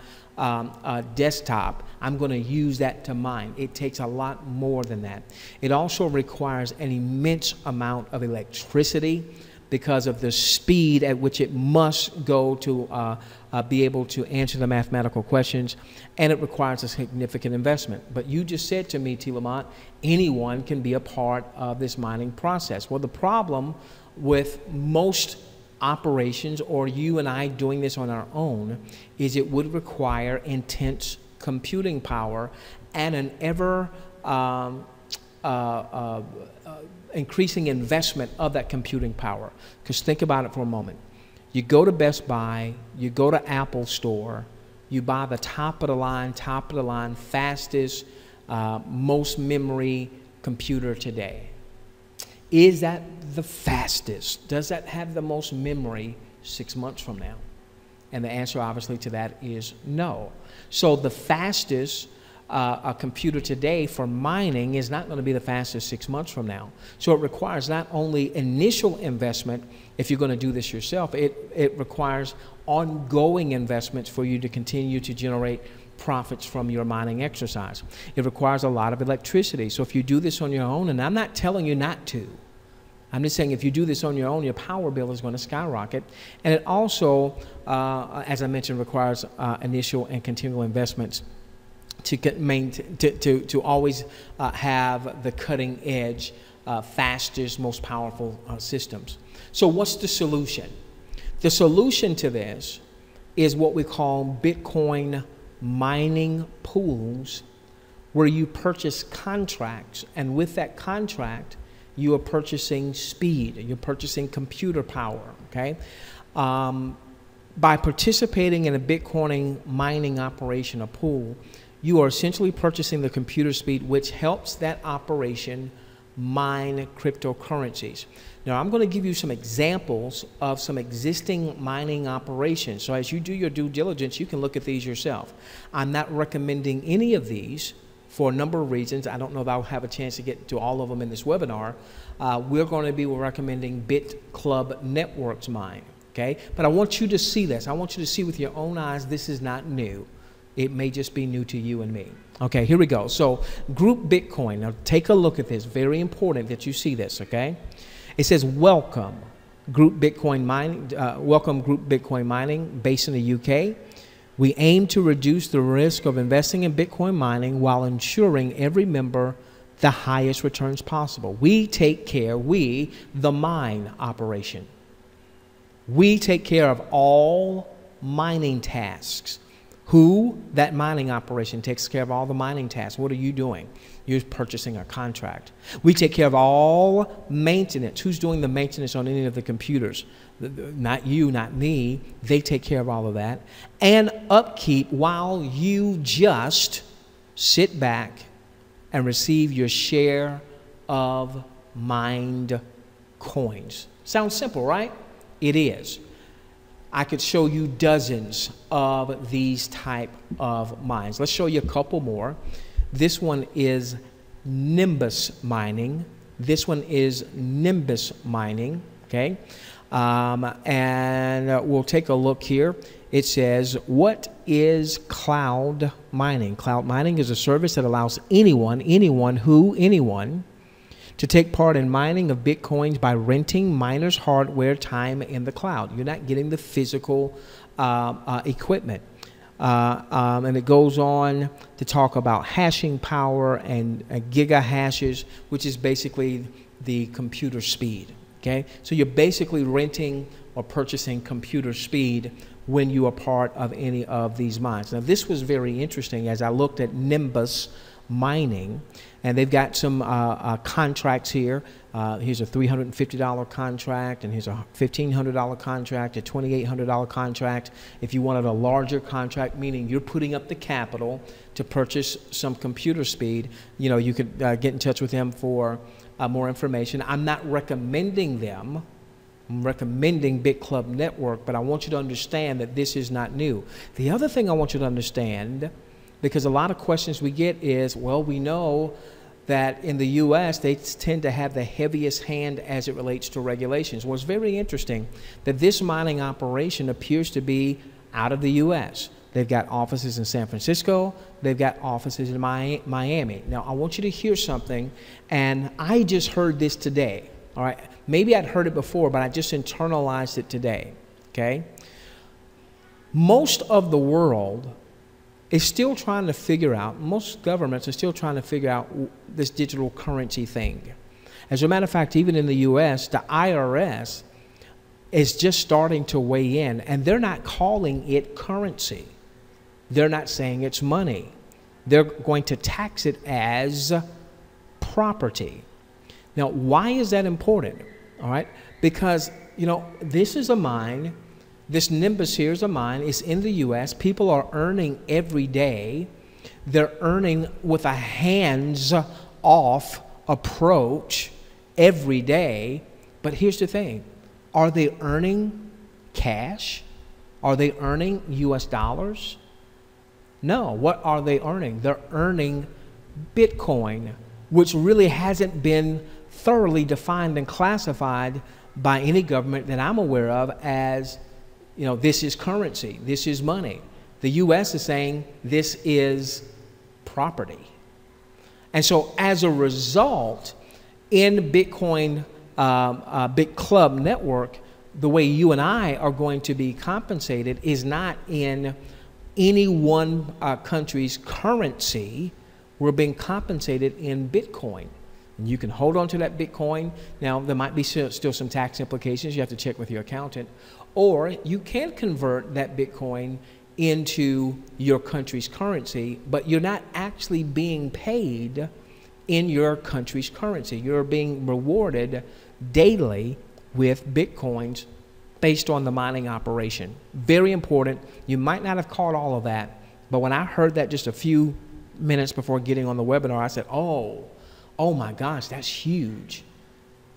desktop. I'm going to use that to mine. It takes a lot more than that. It also requires an immense amount of electricity because of the speed at which it must go to be able to answer the mathematical questions, and it requires a significant investment. But you just said to me, T. Lamont, anyone can be a part of this mining process. Well, the problem with most operations, or you and I doing this on our own, is it would require intense computing power and an ever increasing investment of that computing power. Because think about it for a moment. You go to Best Buy, you go to Apple Store, you buy the top of the line, fastest, most memory computer today. Is that the fastest? Does that have the most memory 6 months from now? And the answer obviously to that is no. So the fastest a computer today for mining is not going to be the fastest 6 months from now. So it requires not only initial investment if you're going to do this yourself, it requires ongoing investments for you to continue to generate profits from your mining exercise. It requires a lot of electricity. So if you do this on your own, and I'm not telling you not to, I'm just saying if you do this on your own, your power bill is going to skyrocket. And it also, as I mentioned, requires initial and continual investments to always have the cutting edge, fastest, most powerful systems. So what's the solution? The solution to this is what we call Bitcoin mining pools, where you purchase contracts, and with that contract, you are purchasing speed, you're purchasing computer power, okay? By participating in a Bitcoin mining operation, a pool, you are essentially purchasing the computer speed, which helps that operation mine cryptocurrencies. Now, I'm going to give you some examples of some existing mining operations. So as you do your due diligence, you can look at these yourself. I'm not recommending any of these for a number of reasons. I don't know if I'll have a chance to get to all of them in this webinar. We're going to be recommending BitClub Network's mine, okay? But I want you to see this. I want you to see with your own eyes this is not new. It may just be new to you and me. Okay, here we go. So Group Bitcoin. Now take a look at this. Very important that you see this, okay? It says, welcome Group Bitcoin Mining, based in the UK. We aim to reduce the risk of investing in Bitcoin mining while ensuring every member the highest returns possible. We take care, the mine operation. We take care of all mining tasks. Who? That mining operation takes care of all the mining tasks. What are you doing? You're purchasing a contract. We take care of all maintenance. Who's doing the maintenance on any of the computers? Not you, not me. They take care of all of that. And upkeep while you just sit back and receive your share of mined coins. Sounds simple, right? It is. I could show you dozens of these type of mines. Let's show you a couple more. This one is Nimbus mining. This one is Nimbus mining, okay? And we'll take a look here. It says, what is cloud mining? Cloud mining is a service that allows anyone to take part in mining of Bitcoins by renting miners' hardware time in the cloud. You're not getting the physical equipment. And it goes on to talk about hashing power and gigahashes, which is basically the computer speed. Okay? So you're basically renting or purchasing computer speed when you are part of any of these mines. Now, this was very interesting as I looked at Nimbus mining, and they've got some contracts here. Here's a $350 contract, and here's a $1,500 contract, a $2,800 contract. If you wanted a larger contract, meaning you're putting up the capital to purchase some computer speed, you know, you could get in touch with them for more information. I'm not recommending them. I'm recommending BitClub Network, but I want you to understand that this is not new. The other thing I want you to understand, because a lot of questions we get is, well, we know that in the U.S. they tend to have the heaviest hand as it relates to regulations. Well, it's very interesting that this mining operation appears to be out of the U.S. They've got offices in San Francisco. They've got offices in Miami. Now, I want you to hear something, and I just heard this today, all right? Maybe I'd heard it before, but I just internalized it today, okay? Most of the world is still trying to figure out, most governments are still trying to figure out this digital currency thing. As a matter of fact, even in the U.S., the IRS is just starting to weigh in, and they're not calling it currency. They're not saying it's money. They're going to tax it as property. Now, why is that important? All right, because, you know, this is a mine. This Nimbus here is a mine. It's in the U.S. People are earning every day. They're earning with a hands-off approach every day. But here's the thing. Are they earning cash? Are they earning U.S. dollars? No. What are they earning? They're earning Bitcoin, which really hasn't been thoroughly defined and classified by any government that I'm aware of as, you know, this is currency, this is money. The U.S. is saying this is property. And so as a result, in BitClub Network, the way you and I are going to be compensated is not in any one country's currency. We're being compensated in Bitcoin. And you can hold on to that Bitcoin. Now, there might be still some tax implications. You have to check with your accountant. Or you can convert that Bitcoin into your country's currency, but you're not actually being paid in your country's currency. You're being rewarded daily with Bitcoins based on the mining operation. Very important. You might not have caught all of that, but when I heard that just a few minutes before getting on the webinar, I said, oh my gosh, that's huge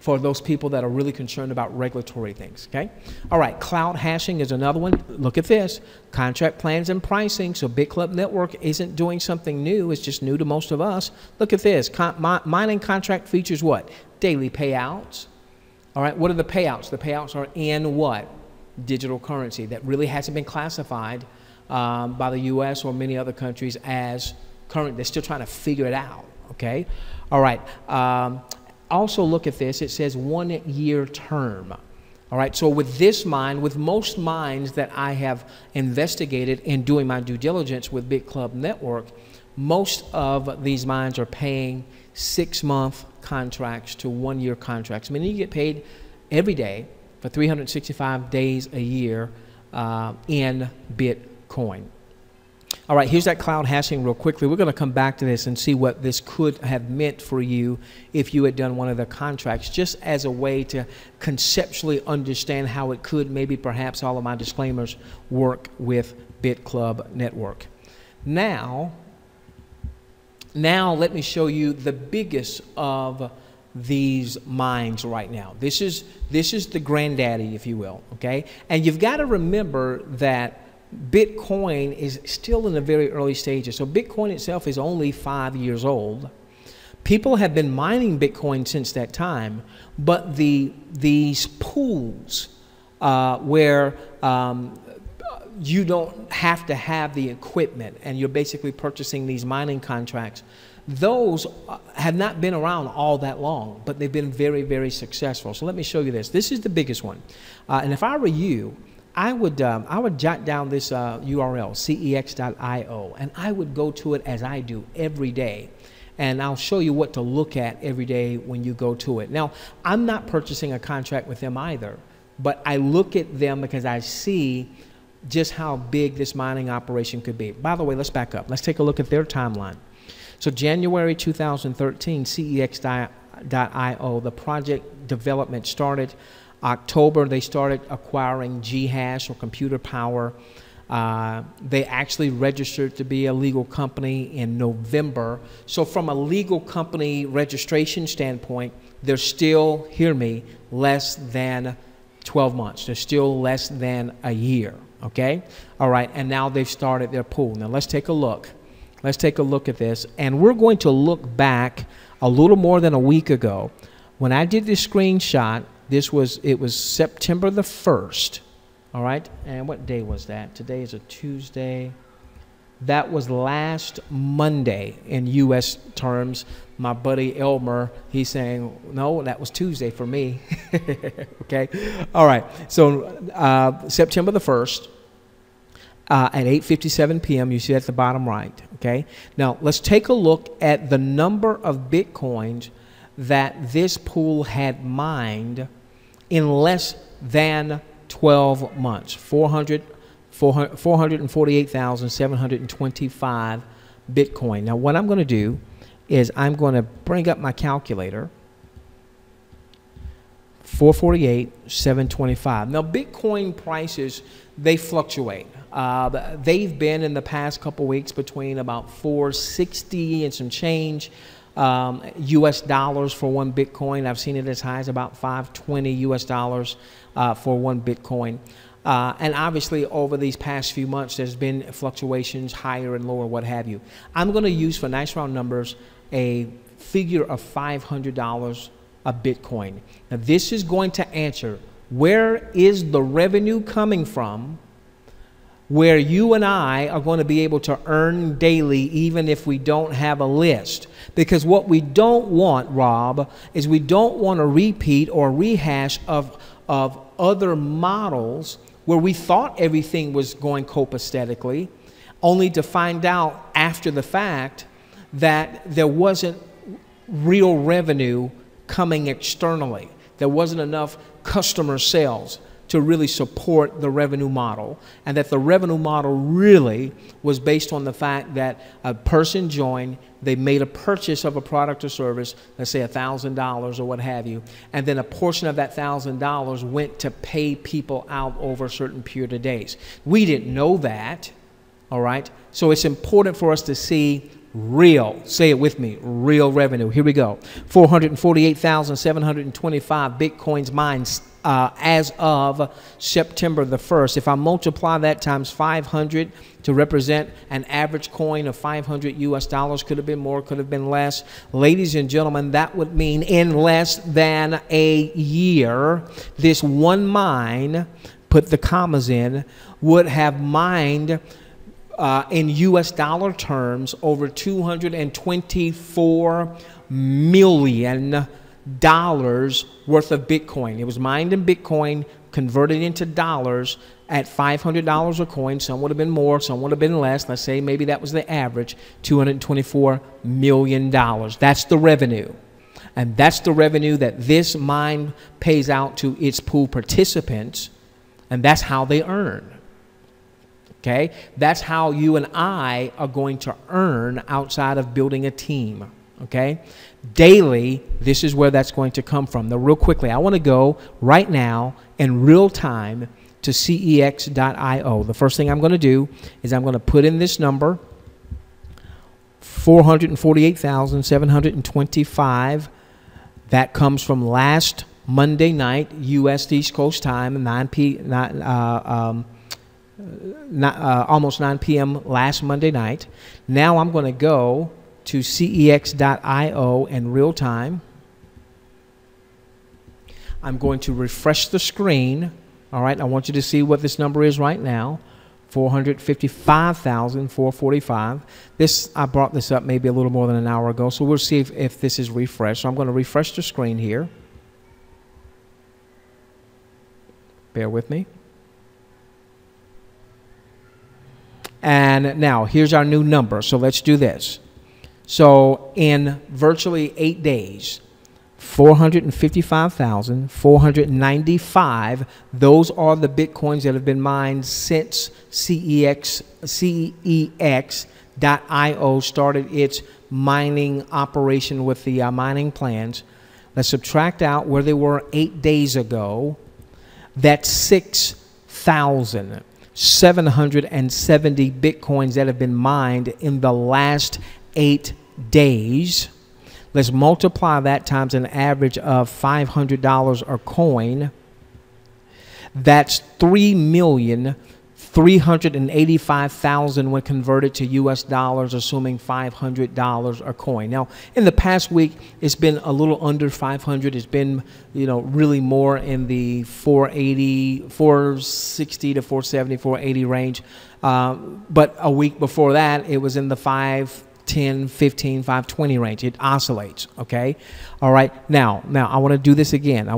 for those people that are really concerned about regulatory things, okay? All right, cloud hashing is another one. Look at this, contract plans and pricing. So BitClub Network isn't doing something new. It's just new to most of us. Look at this, mining contract features what? Daily payouts. All right, what are the payouts? The payouts are in what? Digital currency that really hasn't been classified by the U.S. or many other countries as current. They're still trying to figure it out, okay? All right, also look at this. It says 1 year term. All right, so with this mine, with most mines that I have investigated in doing my due diligence with BitClub Network, Most of these mines are paying 6-month contracts to 1-year contracts, meaning you get paid every day for 365 days a year in Bitcoin. All right, here's that cloud hashing real quickly. We're going to come back to this and see what this could have meant for you if you had done one of the contracts, just as a way to conceptually understand how it could, maybe perhaps all of my disclaimers, work with BitClub Network. Now let me show you the biggest of these mines right now. This is the granddaddy, if you will, okay? And you've got to remember that Bitcoin is still in the very early stages. So Bitcoin itself is only 5 years old. People have been mining Bitcoin since that time, but these pools where you don't have to have the equipment and you're basically purchasing these mining contracts, those have not been around all that long, but they've been very, very successful. So let me show you this. This is the biggest one. And if I were you, I would jot down this URL, cex.io, and I would go to it as I do every day. And I'll show you what to look at every day when you go to it. Now, I'm not purchasing a contract with them either, but I look at them because I see just how big this mining operation could be. By the way, let's back up. Let's take a look at their timeline. So January 2013, cex.io, the project development started. October, they started acquiring Ghash, or computer power. They actually registered to be a legal company in November. So from a legal company registration standpoint, they're still, hear me, less than 12 months. They're still less than a year, okay? All right, and now they've started their pool. Now let's take a look. Let's take a look at this. And we're going to look back a little more than a week ago. When I did this screenshot, it was September the 1st, all right? And what day was that? Today is a Tuesday. That was last Monday in U.S. terms. My buddy Elmer, he's saying, no, that was Tuesday for me, okay? All right, so September the 1st at 8:57 p.m., you see at the bottom right, okay? Now, let's take a look at the number of Bitcoins that this pool had mined in less than 12 months, 448,725 Bitcoin. Now, what I'm going to do is I'm going to bring up my calculator, 448,725. Now, Bitcoin prices, they fluctuate. They've been in the past couple weeks between about 460 and some change US dollars for one Bitcoin. I've seen it as high as about 520 US dollars for one Bitcoin. And obviously over these past few months, there's been fluctuations higher and lower, what have you. I'm going to use, for nice round numbers, a figure of $500 a Bitcoin. Now this is going to answer, where is the revenue coming from where you and I are going to be able to earn daily even if we don't have a list? Because what we don't want, Rob, is we don't want a repeat or rehash of other models where we thought everything was going copacetically, only to find out after the fact that there wasn't real revenue coming externally. There wasn't enough customer sales to really support the revenue model, and that the revenue model really was based on the fact that a person joined, they made a purchase of a product or service, let's say $1,000 or what have you, and then a portion of that $1,000 went to pay people out over a certain period of days. We didn't know that, all right? So it's important for us to see real, say it with me, real revenue. Here we go. 448,725 Bitcoins mined as of September the 1st. If I multiply that times 500 to represent an average coin of 500 US dollars, could have been more, could have been less. Ladies and gentlemen, that would mean in less than a year, this one mine, put the commas in, would have mined in US dollar terms over $224 million worth of Bitcoin. It was mined in Bitcoin, converted into dollars at $500 a coin. Some would have been more, some would have been less. Let's say maybe that was the average, $224 million. That's the revenue. And that's the revenue that this mine pays out to its pool participants, and that's how they earn. Okay? That's how you and I are going to earn outside of building a team. Okay? Daily, this is where that's going to come from. Now, real quickly, I want to go right now in real time to cex.io. The first thing I'm going to do is I'm going to put in this number, 448,725. That comes from last Monday night, U.S. East Coast time, almost 9 p.m. last Monday night. Now I'm going to go to cex.io in real time. I'm going to refresh the screen. All right, I want you to see what this number is right now. 455,445. This, I brought this up maybe a little more than an hour ago, so we'll see if this is refreshed. So I'm going to refresh the screen here. Bear with me. And now, here's our new number. So let's do this. So in virtually 8 days, 455,495, those are the Bitcoins that have been mined since cex.io started its mining operation with the mining plans. Let's subtract out where they were 8 days ago. That's 6,770 Bitcoins that have been mined in the last 8 days. Let's multiply that times an average of $500 a coin. That's 3,385,000 when converted to US dollars, assuming $500 a coin. Now, in the past week, it's been a little under 500. It's been, really more in the 460 to 470, 480 range. But a week before that, it was in the 510, 15, 520 range. It oscillates, okay? All right, now I want to do this again. I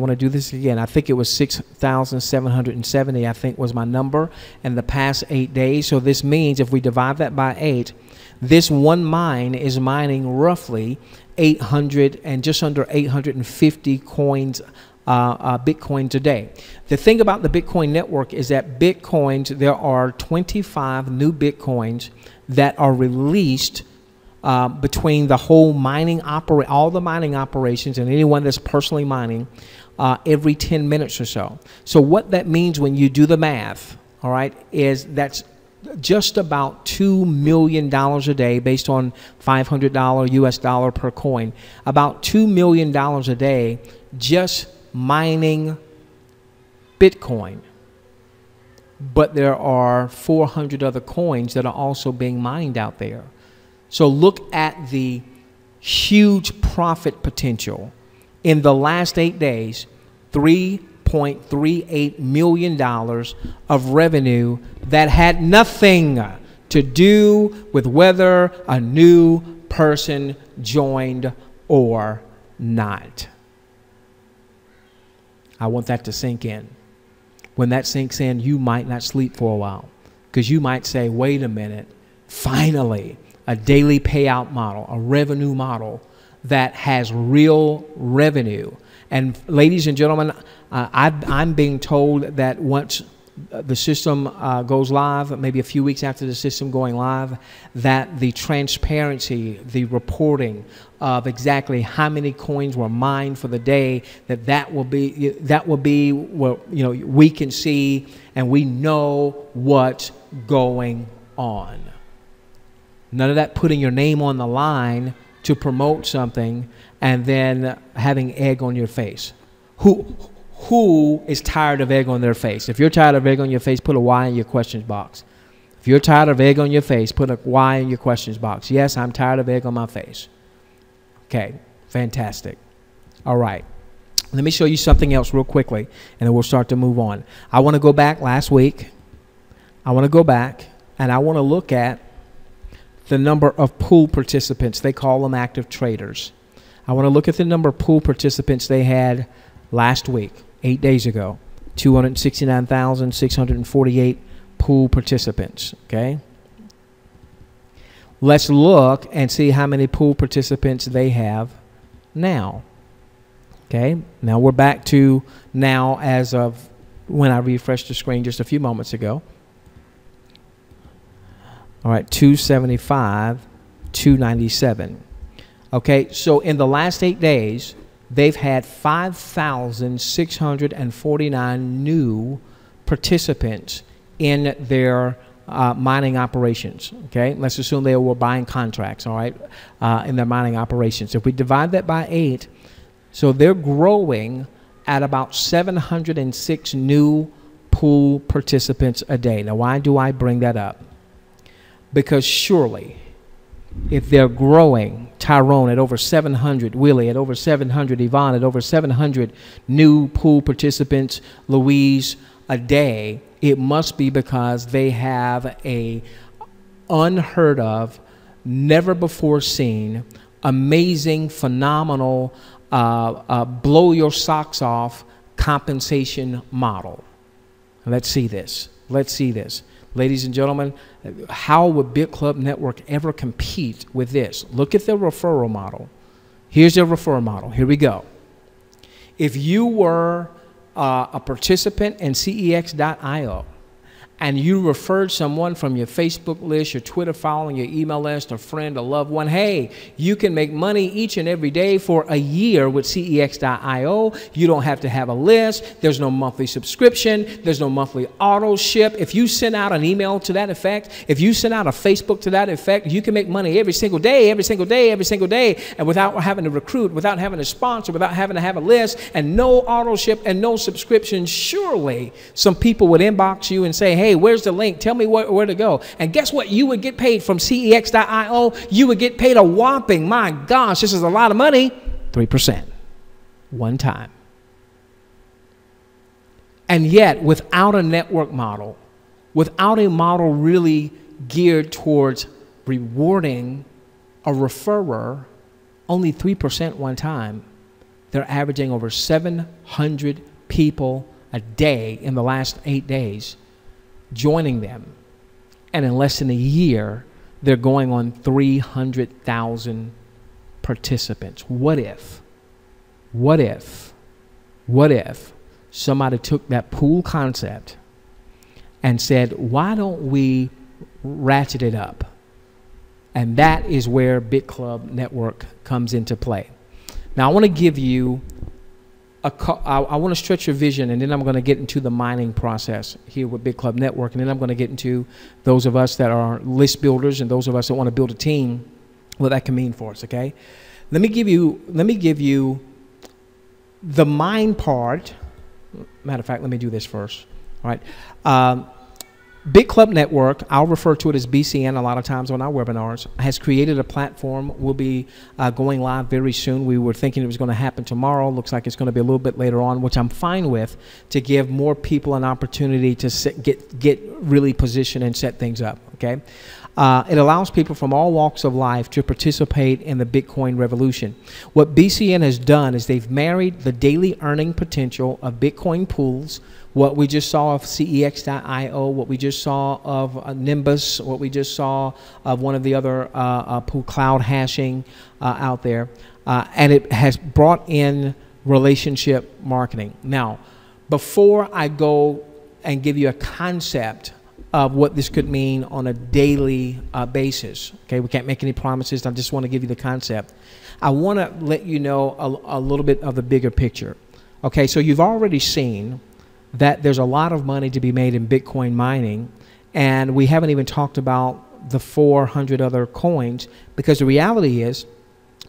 think it was 6,770, I think was my number in the past 8 days. So this means if we divide that by 8, this one mine is mining roughly 800 and just under 850 coins, Bitcoins a day. The thing about the Bitcoin network is that Bitcoins, there are 25 new Bitcoins that are released between the whole mining all the mining operations and anyone that's personally mining every 10 minutes or so. So what that means when you do the math, all right, is that's just about $2 million a day based on $500 US dollar per coin. About $2 million a day just mining Bitcoin. But there are 400 other coins that are also being mined out there. So look at the huge profit potential. In the last 8 days, $3.38 million of revenue that had nothing to do with whether a new person joined or not. I want that to sink in. When that sinks in, you might not sleep for a while, because you might say, wait a minute, finally, a daily payout model, a revenue model that has real revenue. And ladies and gentlemen, I'm being told that once the system goes live, maybe a few weeks after the system going live, that the transparency, the reporting of exactly how many coins were mined for the day, that will be what we can see and we know what's going on. None of that putting your name on the line to promote something and then having egg on your face. Who is tired of egg on their face? If you're tired of egg on your face, put a Y in your questions box. If you're tired of egg on your face, put a Y in your questions box. Yes, I'm tired of egg on my face. Okay, fantastic. All right. Let me show you something else real quickly, and then we'll start to move on. I want to go back last week. I want to go back, and I want to look at the number of pool participants. They call them active traders. I want to look at the number of pool participants they had last week, 8 days ago. 269,648 pool participants, okay? Let's look and see how many pool participants they have now. Okay, now we're back to now as of when I refreshed the screen just a few moments ago. All right, 275, 297. Okay, so in the last 8 days, they've had 5,649 new participants in their mining operations. Okay, let's assume they were buying contracts, all right, in their mining operations. If we divide that by 8, so they're growing at about 706 new pool participants a day. Now, why do I bring that up? Because surely, if they're growing, Tyrone at over 700, Willie at over 700, Yvonne at over 700 new pool participants, Louise a day, it must be because they have a unheard of, never before seen, amazing, phenomenal, blow your socks off compensation model. Let's see this. Let's see this. Ladies and gentlemen, how would BitClub Network ever compete with this? Look at the referral model. Here's their referral model. Here we go. If you were a participant in CEX.io and you referred someone from your Facebook list, your Twitter following, your email list, a friend, a loved one, hey, you can make money each and every day for a year with CEX.io. You don't have to have a list. There's no monthly subscription. There's no monthly auto ship. If you send out an email to that effect, if you send out a Facebook to that effect, you can make money every single day, every single day, every single day, and without having to recruit, without having to sponsor, without having to have a list, and no auto ship and no subscription. Surely some people would inbox you and say, hey, where's the link? Tell me where to go. And guess what? You would get paid from CEX.io. You would get paid a whopping, my gosh, this is a lot of money, 3%. One time. And yet, without a network model, without a model really geared towards rewarding a referrer, only 3% one time, they're averaging over 700 people a day in the last 8 days joining them. And in less than a year, they're going on 300,000 participants. What if somebody took that pool concept and said, why don't we ratchet it up? And that is where BitClub Network comes into play. Now, I want to give you I want to stretch your vision, and then I'm going to get into the mining process here with BitClub Network, and then I'm going to get into those of us that are list builders and those of us that want to build a team, what that can mean for us, okay? Let me give you the mine part. Matter of fact, let me do this first, all right? BitClub Network, I'll refer to it as BCN a lot of times on our webinars, has created a platform. We'll be going live very soon. We were thinking it was going to happen tomorrow. Looks like it's going to be a little bit later on, which I'm fine with, to give more people an opportunity to get really positioned and set things up, okay? It allows people from all walks of life to participate in the Bitcoin revolution. What BCN has done is they've married the daily earning potential of Bitcoin pools, what we just saw of CEX.io, what we just saw of Nimbus, what we just saw of one of the other pool cloud hashing out there, and it has brought in relationship marketing. Now, before I go and give you a concept of what this could mean on a daily basis, okay, we can't make any promises. I just want to give you the concept. I want to let you know a little bit of the bigger picture. Okay, so you've already seen that there's a lot of money to be made in Bitcoin mining, and we haven't even talked about the 400 other coins, because the reality is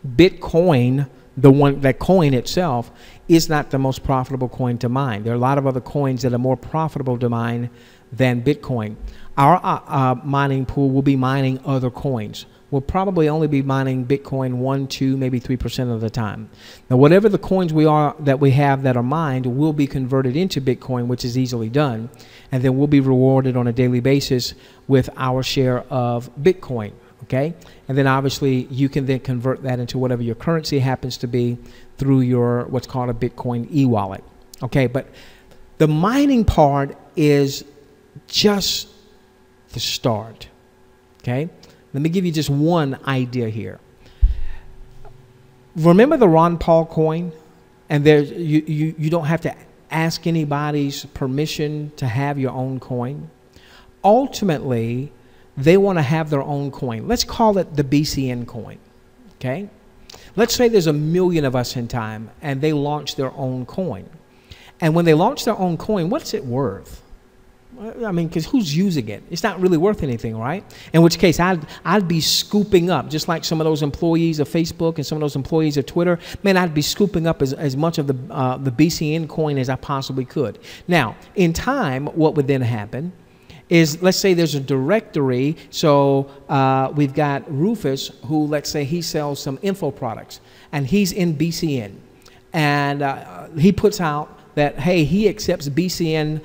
Bitcoin, that coin itself, is not the most profitable coin to mine. There are a lot of other coins that are more profitable to mine than Bitcoin. Our mining pool will be mining other coins. We'll probably only be mining Bitcoin 1, 2, maybe 3% of the time. Now, whatever the coins that we have that are mined will be converted into Bitcoin, which is easily done, and then we'll be rewarded on a daily basis with our share of Bitcoin, okay? And then obviously you can then convert that into whatever your currency happens to be through your what's called a Bitcoin e-wallet, okay? But The mining part is just the start, okay? Let me give you just one idea here. Remember the Ron Paul coin? And you don't have to ask anybody's permission to have your own coin. Ultimately, they want to have their own coin. Let's call it the BCN coin, okay? Let's say there's 1 million of us in time, and they launch their own coin. And when they launch their own coin, what's it worth? I mean, because who's using it? It's not really worth anything, right? In which case, I'd be scooping up, just like some of those employees of Facebook and some of those employees of Twitter. Man, I'd be scooping up as much of the BCN coin as I possibly could. Now, in time, what would then happen is, let's say there's a directory. So we've got Rufus, who, let's say he sells some info products, and he's in BCN. And he puts out that, hey, he accepts BCN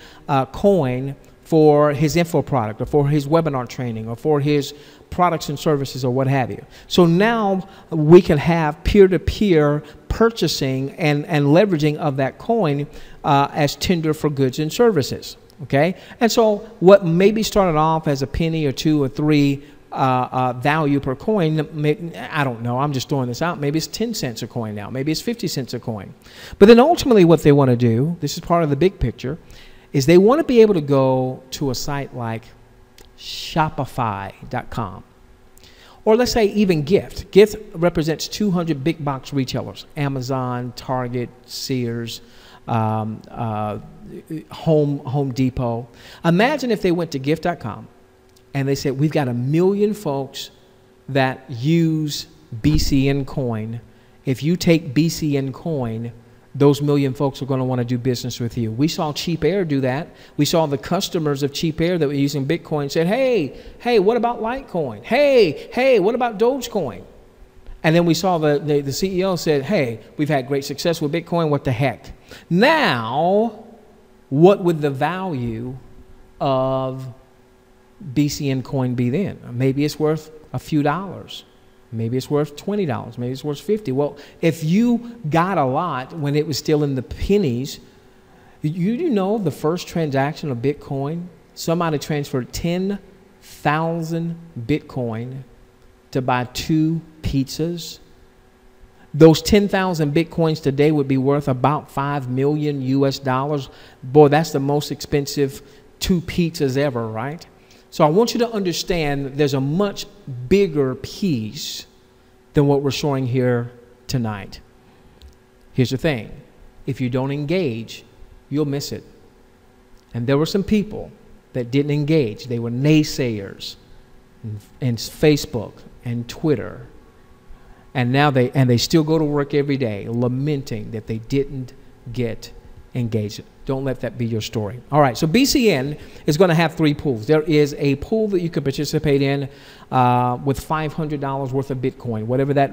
coin for his info product, or for his webinar training, or for his products and services, or what have you. So now we can have peer-to-peer purchasing and leveraging of that coin as tender for goods and services. Okay, and so what maybe started off as a penny or 2 or 3 value per coin, I don't know, I'm just throwing this out, maybe it's 10 cents a coin now, maybe it's 50 cents a coin. But then ultimately what they want to do, this is part of the big picture, is they want to be able to go to a site like Shopify.com. Or let's say even Gift. Gift represents 200 big box retailers: Amazon, Target, Sears, Home Depot. Imagine if they went to Gift.com and they said, we've got 1 million folks that use BCN coin. If you take BCN coin, those 1 million folks are going to want to do business with you. We saw Cheap Air do that. We saw the customers of Cheap Air that were using Bitcoin said, hey, what about Litecoin? Hey, what about Dogecoin? And then we saw the CEO said, hey, we've had great success with Bitcoin. What the heck? Now, what would the value of BCN coin be then? Maybe it's worth a few dollars. Maybe it's worth $20. Maybe it's worth 50. Well, if you got a lot when it was still in the pennies, you know the first transaction of Bitcoin, somebody transferred 10,000 Bitcoin to buy 2 pizzas. Those 10,000 Bitcoins today would be worth about $5 million US. Boy, that's the most expensive 2 pizzas ever, right? So I want you to understand there's a much bigger piece than what we're showing here tonight. Here's the thing. If you don't engage, you'll miss it. And there were some people that didn't engage. They were naysayers in Facebook and Twitter. And now they still go to work every day lamenting that they didn't get engaged. Don't let that be your story. All right, so BCN is going to have 3 pools. There is a pool that you can participate in with $500 worth of Bitcoin, whatever that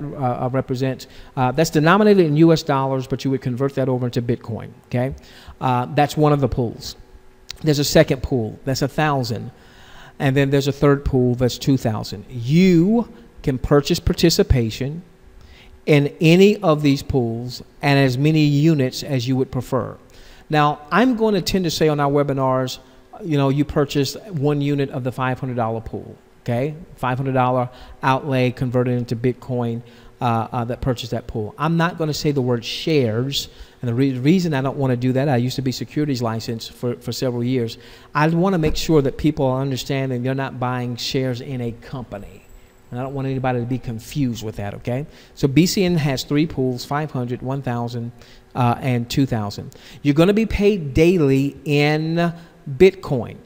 represents. That's denominated in US dollars, but you would convert that over into Bitcoin, okay? That's one of the pools. There's a second pool, that's 1,000. And then there's a third pool, that's 2,000. You can purchase participation in any of these pools and as many units as you would prefer. Now, I'm going to tend to say on our webinars, you know, you purchase 1 unit of the $500 pool, okay? $500 outlay converted into Bitcoin that purchased that pool. I'm not going to say the word shares, and the reason I don't want to do that, I used to be securities licensed for several years. I want to make sure that people understand that they're not buying shares in a company. And I don't want anybody to be confused with that, okay? So BCN has 3 pools, 500, 1,000, and 2,000. You're going to be paid daily in Bitcoin.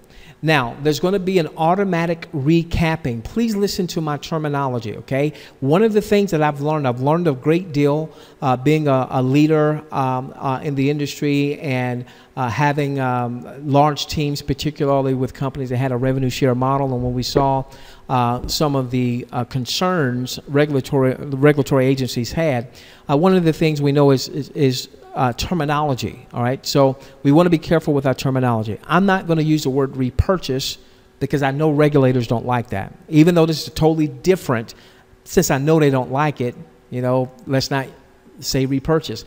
Now, there's going to be an automatic recapping. Please listen to my terminology, okay? One of the things that I've learned a great deal being a leader in the industry and having large teams, particularly with companies that had a revenue share model. And when we saw some of the concerns regulatory agencies had, one of the things we know is terminology, all right? So we want to be careful with our terminology. I'm not going to use the word repurchase because I know regulators don't like that. Even though this is totally different, since I know they don't like it, you know, let's not say repurchase.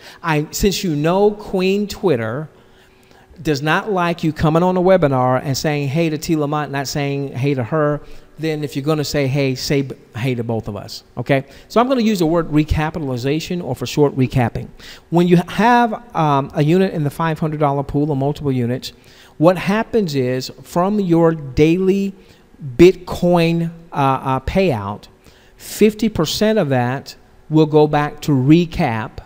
Since you know Queen Twitter does not like you coming on a webinar and saying hey to T. Lamont, not saying hey to her, then if you're going to say hey to both of us, okay? So I'm going to use the word recapitalization, or for short, recapping. When you have a unit in the $500 pool or multiple units, what happens is from your daily Bitcoin payout, 50% of that will go back to recap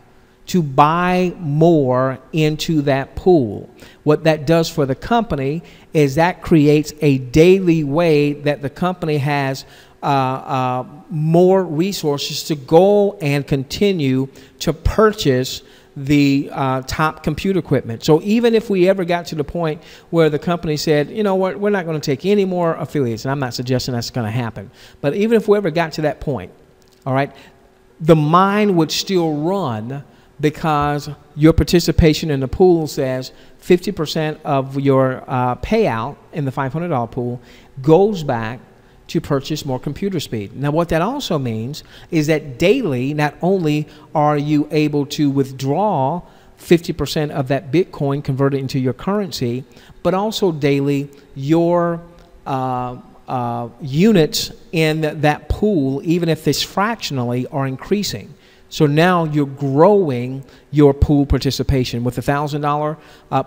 to buy more into that pool. What that does for the company is that creates a daily way that the company has more resources to go and continue to purchase the top computer equipment. So even if we ever got to the point where the company said, you know what, we're not going to take any more affiliates, and I'm not suggesting that's going to happen, but even if we ever got to that point, all right, the mine would still run, because your participation in the pool says 50% of your payout in the $500 pool goes back to purchase more computer speed. Now, what that also means is that daily, not only are you able to withdraw 50% of that Bitcoin, convert it into your currency, but also daily your units in that pool, even if it's fractionally, are increasing. So now you're growing your pool participation. With a $1,000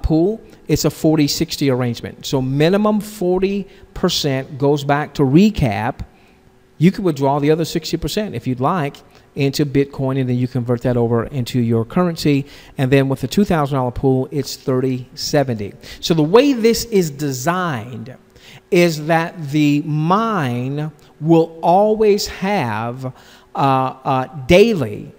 pool, it's a 40-60 arrangement. So minimum 40% goes back to recap. You can withdraw the other 60% if you'd like into Bitcoin, and then you convert that over into your currency. And then with the $2,000 pool, it's 30-70. So the way this is designed is that the mine will always have daily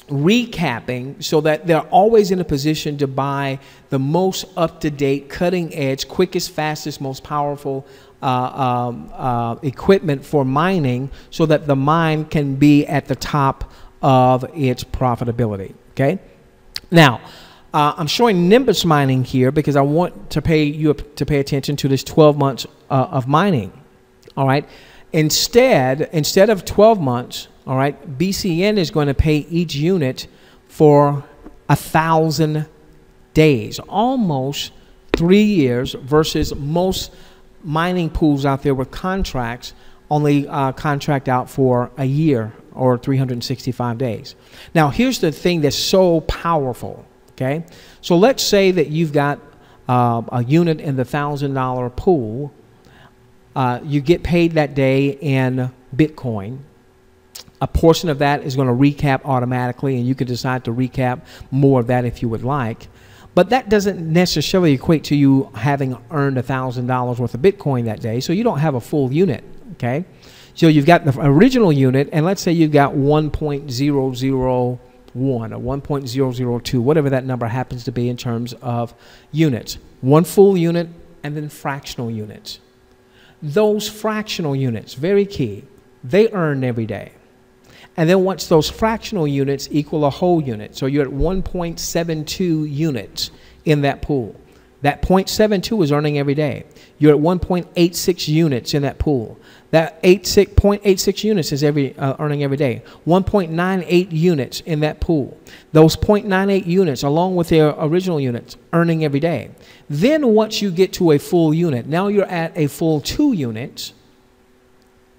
recapping, so that they're always in a position to buy the most up-to-date, cutting-edge, quickest, fastest, most powerful equipment for mining, so that the mine can be at the top of its profitability. Okay. Now, I'm showing Nimbus mining here because I want to pay you to pay attention to this 12 months of mining. All right. Instead of 12 months, all right, BCN is going to pay each unit for 1,000 days, almost 3 years, versus most mining pools out there with contracts only contract out for a year or 365 days. Now, here's the thing that's so powerful, okay? So let's say that you've got a unit in the $1,000 pool. You get paid that day in Bitcoin. A portion of that is going to recap automatically, and you can decide to recap more of that if you would like. But that doesn't necessarily equate to you having earned $1,000 worth of Bitcoin that day, so you don't have a full unit, okay? So you've got the original unit, and let's say you've got 1.001 or 1.002, whatever that number happens to be in terms of units. One full unit and then fractional units. Those fractional units, very key, they earn every day. And then once those fractional units equal a whole unit, so you're at 1.72 units in that pool. That 0.72 is earning every day. You're at 1.86 units in that pool. That 0.86 units is earning every day. 1.98 units in that pool. Those 0.98 units, along with their original units, earning every day. Then once you get to a full unit, now you're at a full 2 units.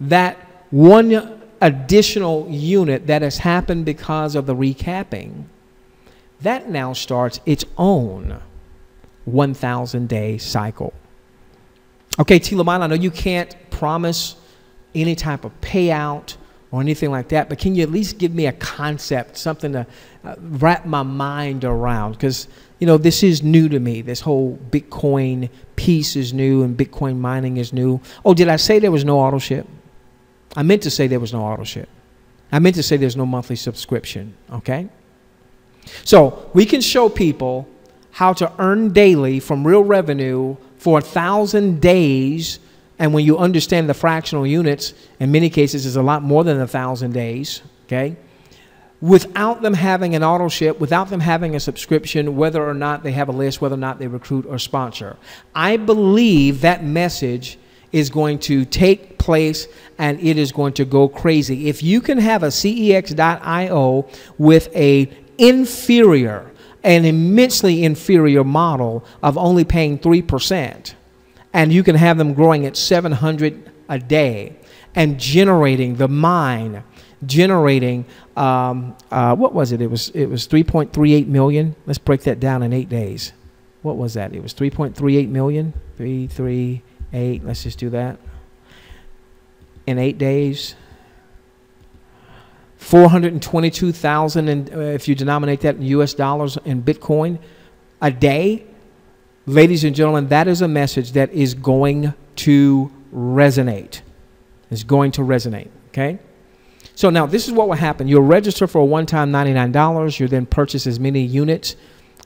That one additional unit that has happened because of the recapping, that now starts its own 1,000-day cycle. Okay, T. Lamont, I know you can't promise any type of payout or anything like that, but can you at least give me a concept, something to wrap my mind around? Because, you know, this is new to me. This whole Bitcoin piece is new, and Bitcoin mining is new. Oh, did I say there was no auto ship? I meant to say there was no auto ship. I meant to say there's no monthly subscription, okay? So we can show people how to earn daily from real revenue for 1,000 days. And when you understand the fractional units, in many cases, it's a lot more than 1,000 days, okay? Without them having an auto ship, without them having a subscription, whether or not they have a list, whether or not they recruit or sponsor. I believe that message is going to take place, and it is going to go crazy. If you can have a CEX.io with a inferior, an immensely inferior model of only paying 3%, and you can have them growing at 700 a day and generating the mine, generating what was it? It was 3.38 million. Let's break that down in 8 days. What was that? It was 3.38 million. 338. Let's just do that. In 8 days, 422,000, and if you denominate that in U.S. dollars and Bitcoin a day, ladies and gentlemen, that is a message that is going to resonate. It's going to resonate. Okay. So now this is what will happen. You'll register for a one-time $99. You'll then purchase as many units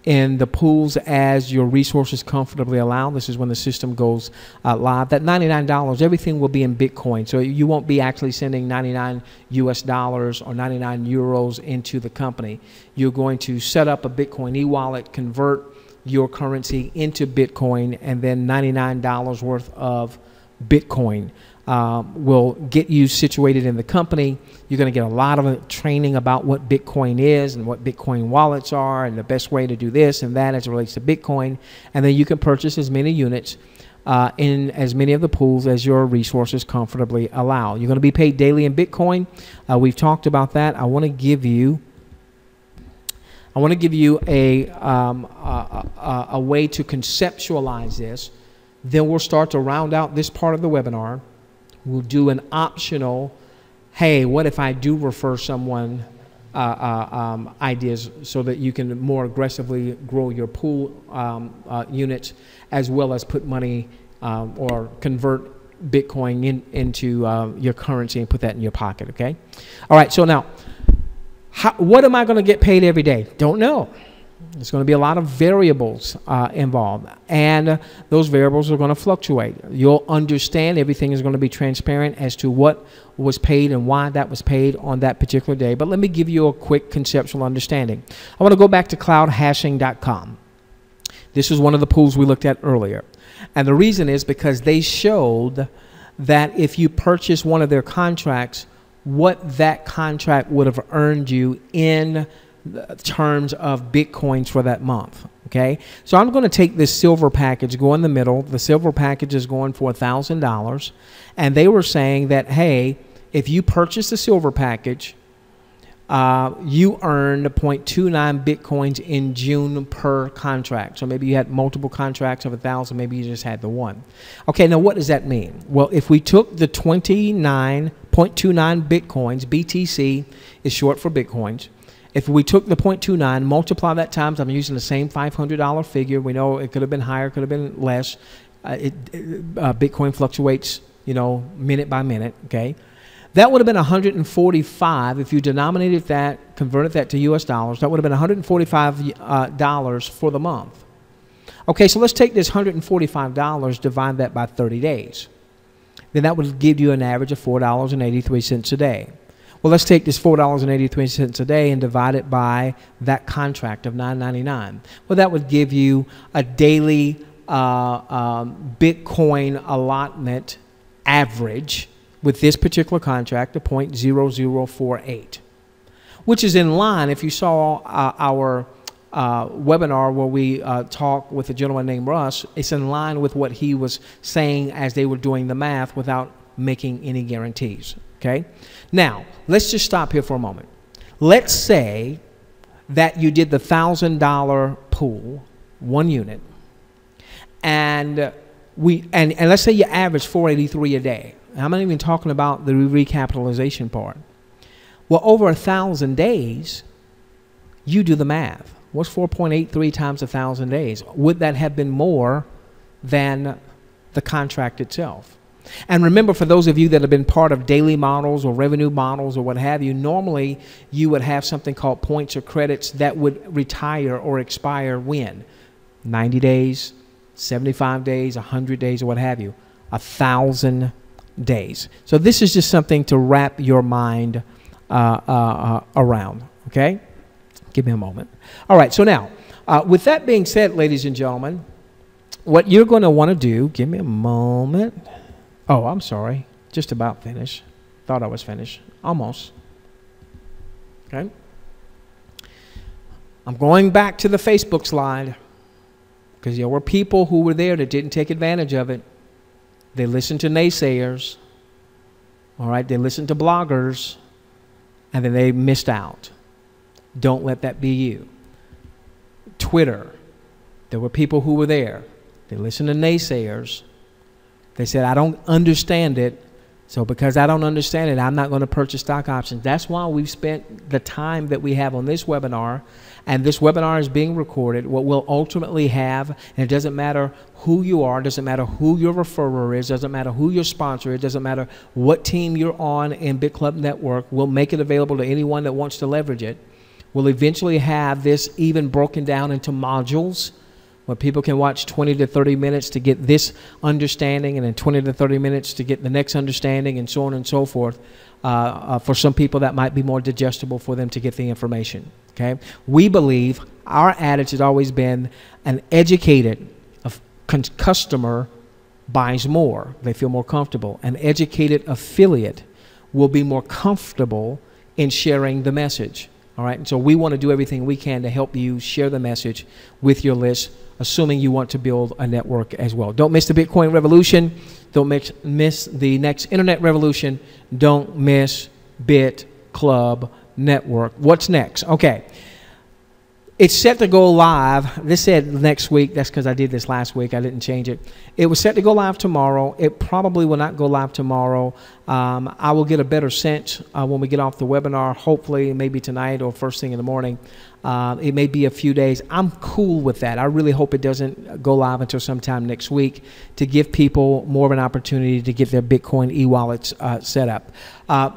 in the pools as your resources comfortably allow. This is when the system goes live. That $99, everything will be in Bitcoin. So you won't be actually sending 99 US dollars or 99 euros into the company. You're going to set up a Bitcoin e-wallet, convert your currency into Bitcoin, and then $99 worth of Bitcoin will get you situated in the company. You're going to get a lot of training about what Bitcoin is and what Bitcoin wallets are and the best way to do this and that as it relates to Bitcoin. And then you can purchase as many units in as many of the pools as your resources comfortably allow. You're going to be paid daily in Bitcoin. We've talked about that. I want to give you a way to conceptualize this. Then we'll start to round out this part of the webinar. We'll do an optional, hey, what if I do refer someone ideas so that you can more aggressively grow your pool units as well as put money or convert Bitcoin into your currency and put that in your pocket, okay? All right, so now, what am I going to get paid every day? Don't know. There's going to be a lot of variables involved, and those variables are going to fluctuate. You'll understand everything is going to be transparent as to what was paid and why that was paid on that particular day. But let me give you a quick conceptual understanding. I want to go back to cloudhashing.com. This is one of the pools we looked at earlier. And the reason is because they showed that if you purchase one of their contracts, what that contract would have earned you in terms of Bitcoins for that month. Okay, so I'm going to take this silver package, go in the middle. The silver package is going for $1,000, and they were saying that, hey, if you purchase the silver package, you earned 0.29 Bitcoins in June per contract. So maybe you had multiple contracts of 1,000, maybe you just had the one. Okay, now what does that mean? Well, if we took the 29.29 Bitcoins, BTC is short for Bitcoins. If we took the 0.29, multiply that times, I'm using the same $500 figure. We know it could have been higher, could have been less. Bitcoin fluctuates, you know, minute by minute, okay? That would have been 145 if you denominated that, converted that to US dollars. That would have been $145 for the month. Okay, so let's take this $145, divide that by 30 days. Then that would give you an average of $4.83 a day. Well, let's take this $4.83 a day and divide it by that contract of $9.99. Well, that would give you a daily Bitcoin allotment average with this particular contract of 0.0048, which is in line. If you saw our webinar where we talked with a gentleman named Russ, it's in line with what he was saying as they were doing the math without making any guarantees. Okay, now let's just stop here for a moment. Let's say that you did the $1,000 pool, one unit, and let's say you average $4.83 a day. I'm not even talking about the recapitalization part. Well, over 1,000 days, you do the math. What's 4.83 times 1,000 days? Would that have been more than the contract itself? And remember, for those of you that have been part of daily models or revenue models or what have you, normally you would have something called points or credits that would retire or expire when? 90 days, 75 days, 100 days, or what have you. 1,000 days. So this is just something to wrap your mind around, okay? Give me a moment. All right, so now, with that being said, ladies and gentlemen, what you're going to want to do, give me a moment. Oh, I'm sorry. Just about finished. Thought I was finished. Almost. Okay. I'm going back to the Facebook slide because there were people who were there that didn't take advantage of it. They listened to naysayers. All right, they listened to bloggers, and then they missed out. Don't let that be you. Twitter, there were people who were there. They listened to naysayers. They said, I don't understand it, so because I don't understand it, I'm not going to purchase stock options. That's why we've spent the time that we have on this webinar, and this webinar is being recorded. What we'll ultimately have, and it doesn't matter who you are, doesn't matter who your referrer is, doesn't matter who your sponsor is, doesn't matter what team you're on in BitClub Network, we'll make it available to anyone that wants to leverage it. We'll eventually have this even broken down into modules where people can watch 20 to 30 minutes to get this understanding, and then 20 to 30 minutes to get the next understanding, and so on and so forth. For some people, that might be more digestible for them to get the information. Okay, we believe our adage has always been an educated customer buys more. They feel more comfortable. An educated affiliate will be more comfortable in sharing the message. All right, and so we want to do everything we can to help you share the message with your list, assuming you want to build a network as well. Don't miss the Bitcoin revolution. Don't miss the next internet revolution. Don't miss BitClub Network. What's next? Okay. It's set to go live. This said next week. That's because I did this last week. I didn't change it. It was set to go live tomorrow. It probably will not go live tomorrow. I will get a better sense when we get off the webinar, hopefully maybe tonight or first thing in the morning. It may be a few days. I'm cool with that. I really hope it doesn't go live until sometime next week to give people more of an opportunity to get their Bitcoin e-wallets set up.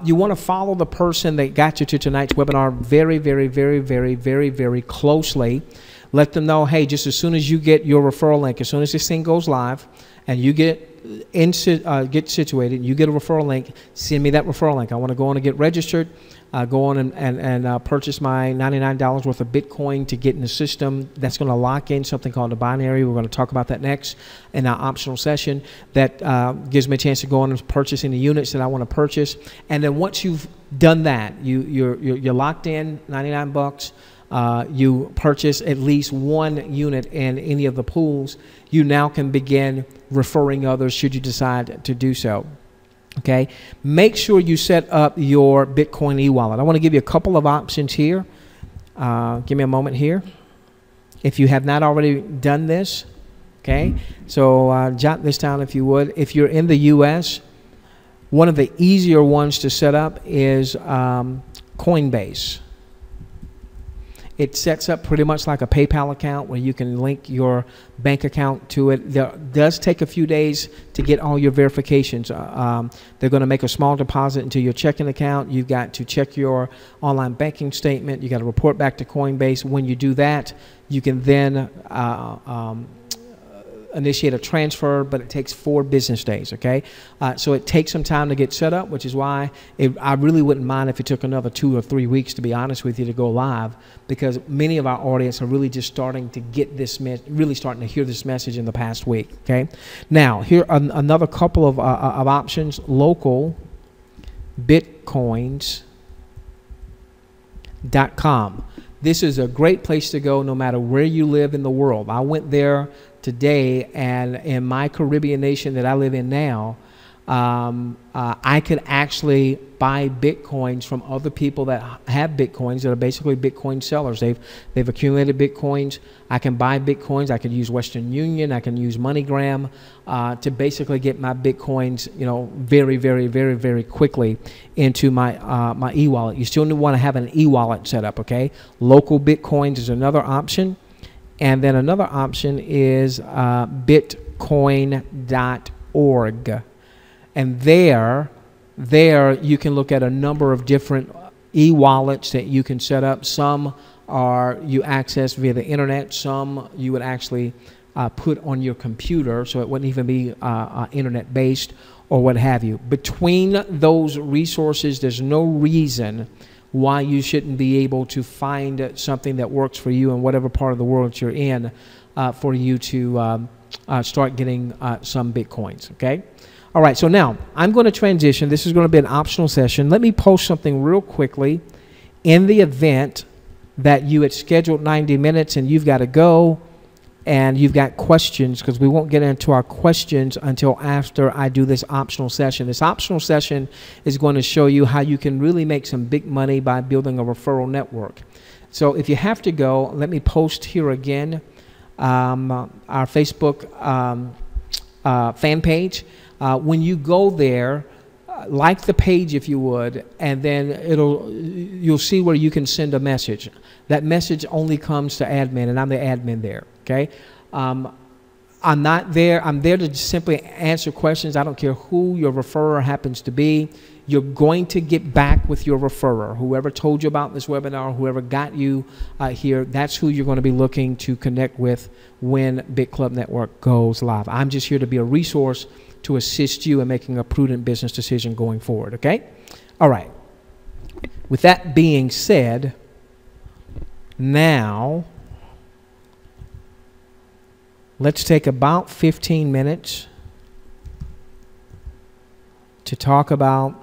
You want to follow the person that got you to tonight's webinar very, very, very, very, very, very closely. Let them know, hey, just as soon as you get your referral link, as soon as this thing goes live and you get situated, you get a referral link, send me that referral link. I want to go on and get registered, go on and purchase my $99 worth of Bitcoin to get in the system. That's going to lock in something called a binary. We're going to talk about that next in our optional session. That gives me a chance to go on and purchase any units that I want to purchase. And then once you've done that, you're locked in, 99 bucks. You purchase at least one unit in any of the pools, you now can begin referring others should you decide to do so. Okay, make sure you set up your Bitcoin e-wallet. I want to give you a couple of options here. Give me a moment here. If you have not already done this, okay, so jot this down if you would. If you're in the U.S., one of the easier ones to set up is Coinbase. It sets up pretty much like a PayPal account where you can link your bank account to it. It does take a few days to get all your verifications. They're going to make a small deposit into your checking account. You've got to check your online banking statement. You got to report back to Coinbase. When you do that, you can then initiate a transfer, but it takes 4 business days, okay? So it takes some time to get set up, which is why I really wouldn't mind if it took another 2 or 3 weeks, to be honest with you, to go live, because many of our audience are really just starting to get this, really starting to hear this message in the past week, okay? Now, here are another couple of options. Local bitcoins.com. This is a great place to go no matter where you live in the world. I went there today, and in my Caribbean nation that I live in now, I could actually buy Bitcoins from other people that have Bitcoins that are basically Bitcoin sellers. They've accumulated Bitcoins. I can buy Bitcoins. I could use Western Union. I can use MoneyGram to basically get my Bitcoins, you know, very, very, very, very quickly into my my e-wallet. You still want to have an e-wallet set up, okay? Local Bitcoins is another option. And then another option is bitcoin.org. And there you can look at a number of different e-wallets that you can set up. Some are you access via the internet. Some you would actually put on your computer, so it wouldn't even be internet-based or what have you. Between those resources, there's no reason why you shouldn't be able to find something that works for you in whatever part of the world you're in for you to start getting some Bitcoins, okay? All right, so now I'm going to transition. This is going to be an optional session. Let me post something real quickly. In the event that you had scheduled 90 minutes and you've got to go and you've got questions, because we won't get into our questions until after I do this optional session. This optional session is going to show you how you can really make some big money by building a referral network. So if you have to go, let me post here again our Facebook fan page. When you go there, like the page if you would, and then you'll see where you can send a message. That message only comes to admin, and I'm the admin there, okay? I'm not there. I'm there to simply answer questions. I don't care who your referrer happens to be. You're going to get back with your referrer. Whoever told you about this webinar, whoever got you here, that's who you're going to be looking to connect with when BitClub Network goes live. I'm just here to be a resource to assist you in making a prudent business decision going forward, okay? All right. With that being said, now let's take about 15 minutes to talk about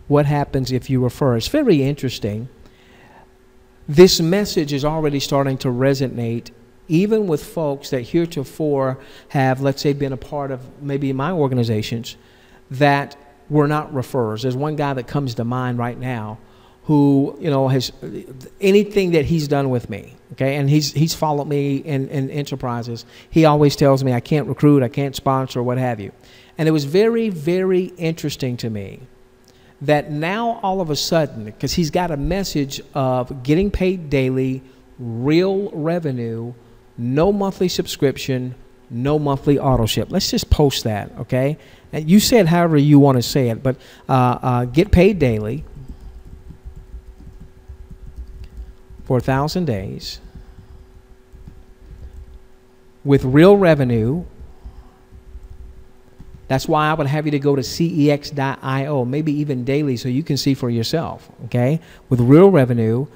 what happens if you refer. It's very interesting. This message is already starting to resonate even with folks that heretofore have, let's say, been a part of maybe my organizations that were not referrers. There's one guy that comes to mind right now who, you know, has anything that he's done with me, okay, and he's followed me in enterprises. He always tells me I can't recruit, I can't sponsor, what have you. And it was very, very interesting to me that now all of a sudden, because he's got a message of getting paid daily, real revenue, no monthly subscription, no monthly auto ship. Let's just post that, okay? And you say it however you want to say it, but get paid daily for 1,000 days with real revenue. That's why I would have you to go to cex.io, maybe even daily, so you can see for yourself, okay? With real revenue,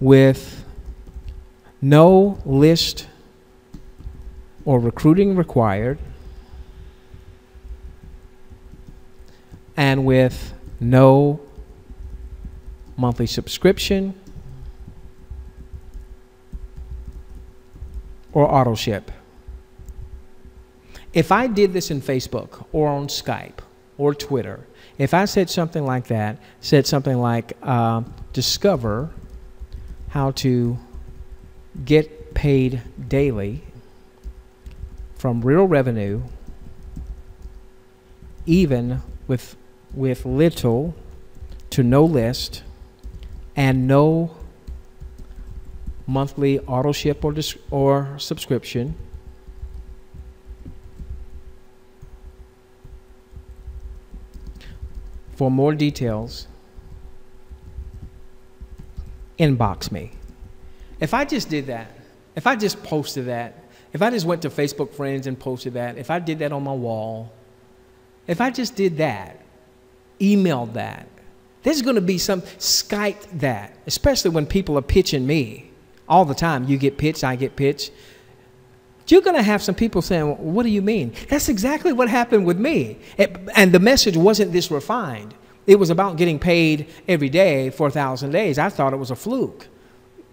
with no list or recruiting required, and with no monthly subscription or auto ship. If I did this in Facebook or on Skype or Twitter, if I said something like that, said something like, discover how to get paid daily from real revenue, even with little to no list and no monthly auto ship or subscription, for more details, inbox me. If I just did that, if I just posted that, if I just went to Facebook friends and posted that, if I did that on my wall, if I just did that, emailed that, there's going to be some, Skyped that, especially when people are pitching me all the time. You get pitched, I get pitched. You're going to have some people saying, well, what do you mean? That's exactly what happened with me. And the message wasn't this refined. It was about getting paid every day for 1,000 days. I thought it was a fluke.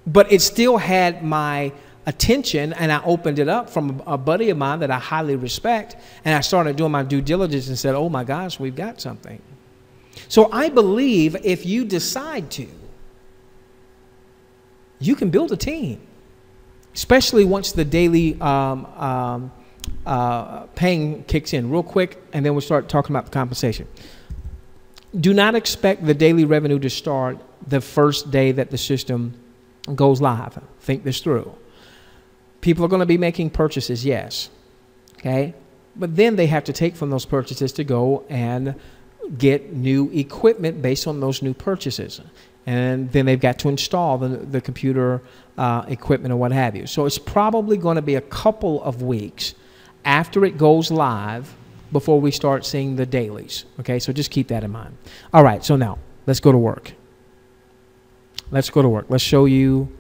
But it still had my attention, and I opened it up from a buddy of mine that I highly respect, and I started doing my due diligence and said, oh my gosh, we've got something. So I believe if you decide to, you can build a team, especially once the daily paying kicks in. Real quick, and then we'll start talking about the compensation. Do not expect the daily revenue to start the first day that the system goes live. Think this through. People are going to be making purchases, yes, okay? But then they have to take from those purchases to go and get new equipment based on those new purchases. And then they've got to install the computer equipment or what have you. So it's probably going to be a couple of weeks after it goes live before we start seeing the dailies, okay? So just keep that in mind. All right, so now let's go to work. Let's go to work. Let's show you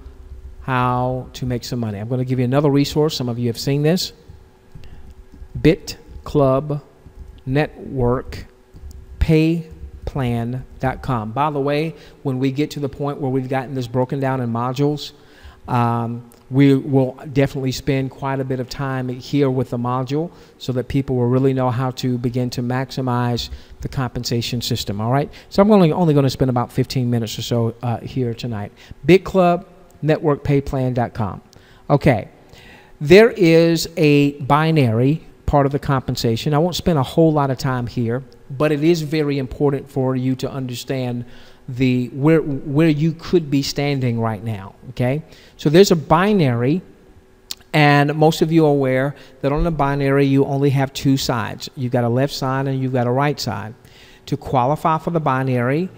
how to make some money. I'm going to give you another resource. Some of you have seen this. BitClub Network BitClubPlan.com. By the way, when we get to the point where we've gotten this broken down in modules, we will definitely spend quite a bit of time here with the module so that people will really know how to begin to maximize the compensation system, all right? So I'm only going to spend about 15 minutes or so here tonight. BitClubNetworkPayPlan.com. Okay, there is a binary part of the compensation. I won't spend a whole lot of time here, but it is very important for you to understand where you could be standing right now, okay? So there's a binary, and most of you are aware that on the binary you only have two sides. You've got a left side and you've got a right side. To qualify for the binary,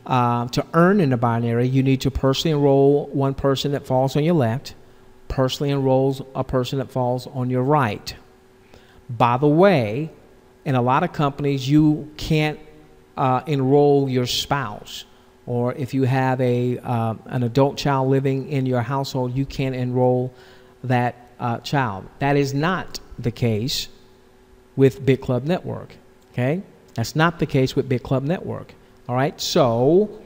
to earn in the binary, you need to personally enroll one person that falls on your left, personally enrolls a person that falls on your right. By the way, in a lot of companies you can't enroll your spouse. Or if you have an adult child living in your household, you can't enroll that child. That is not the case with BitClub Network, okay? That's not the case with BitClub Network, all right? So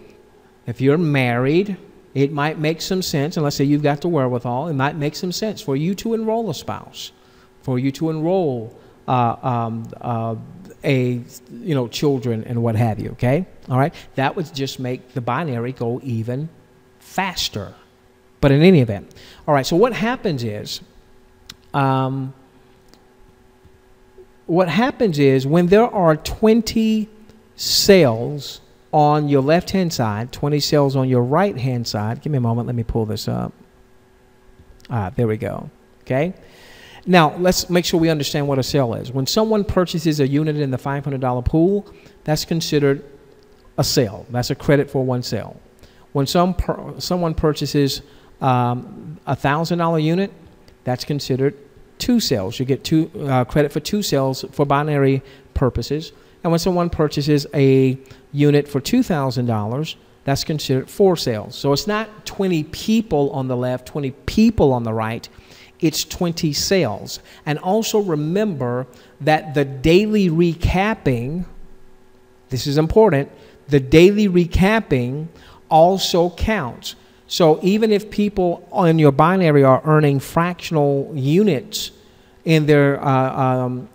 if you're married, it might make some sense, and let's say you've got the wherewithal, it might make some sense for you to enroll a spouse, for you to enroll children and what have you, okay? All right? That would just make the binary go even faster. But in any event, all right, so what happens is when there are 20 cells on your left-hand side, 20 cells on your right-hand side, give me a moment, let me pull this up. There we go, okay? Now, let's make sure we understand what a cell is. When someone purchases a unit in the $500 pool, that's considered a sale. That's a credit for one sale. When someone purchases a $1,000 unit, that's considered two sales. You get credit for two sales for binary purposes. And when someone purchases a unit for $2,000, that's considered four sales. So it's not 20 people on the left, 20 people on the right. It's 20 sales. And also remember that the daily recapping, this is important, the daily recapping also counts. So even if people on your binary are earning fractional units in their daily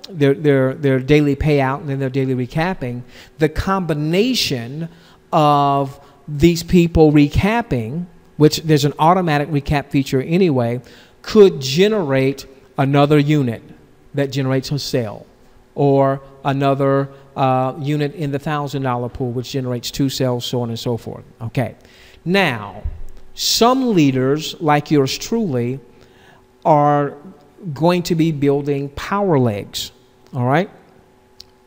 payout and then their daily recapping, the combination of these people recapping, which there's an automatic recap feature anyway, could generate another unit that generates a sale, or another unit in the $1,000 pool, which generates two sales, so on and so forth. Okay. Now, some leaders, like yours truly, are going to be building power legs. All right?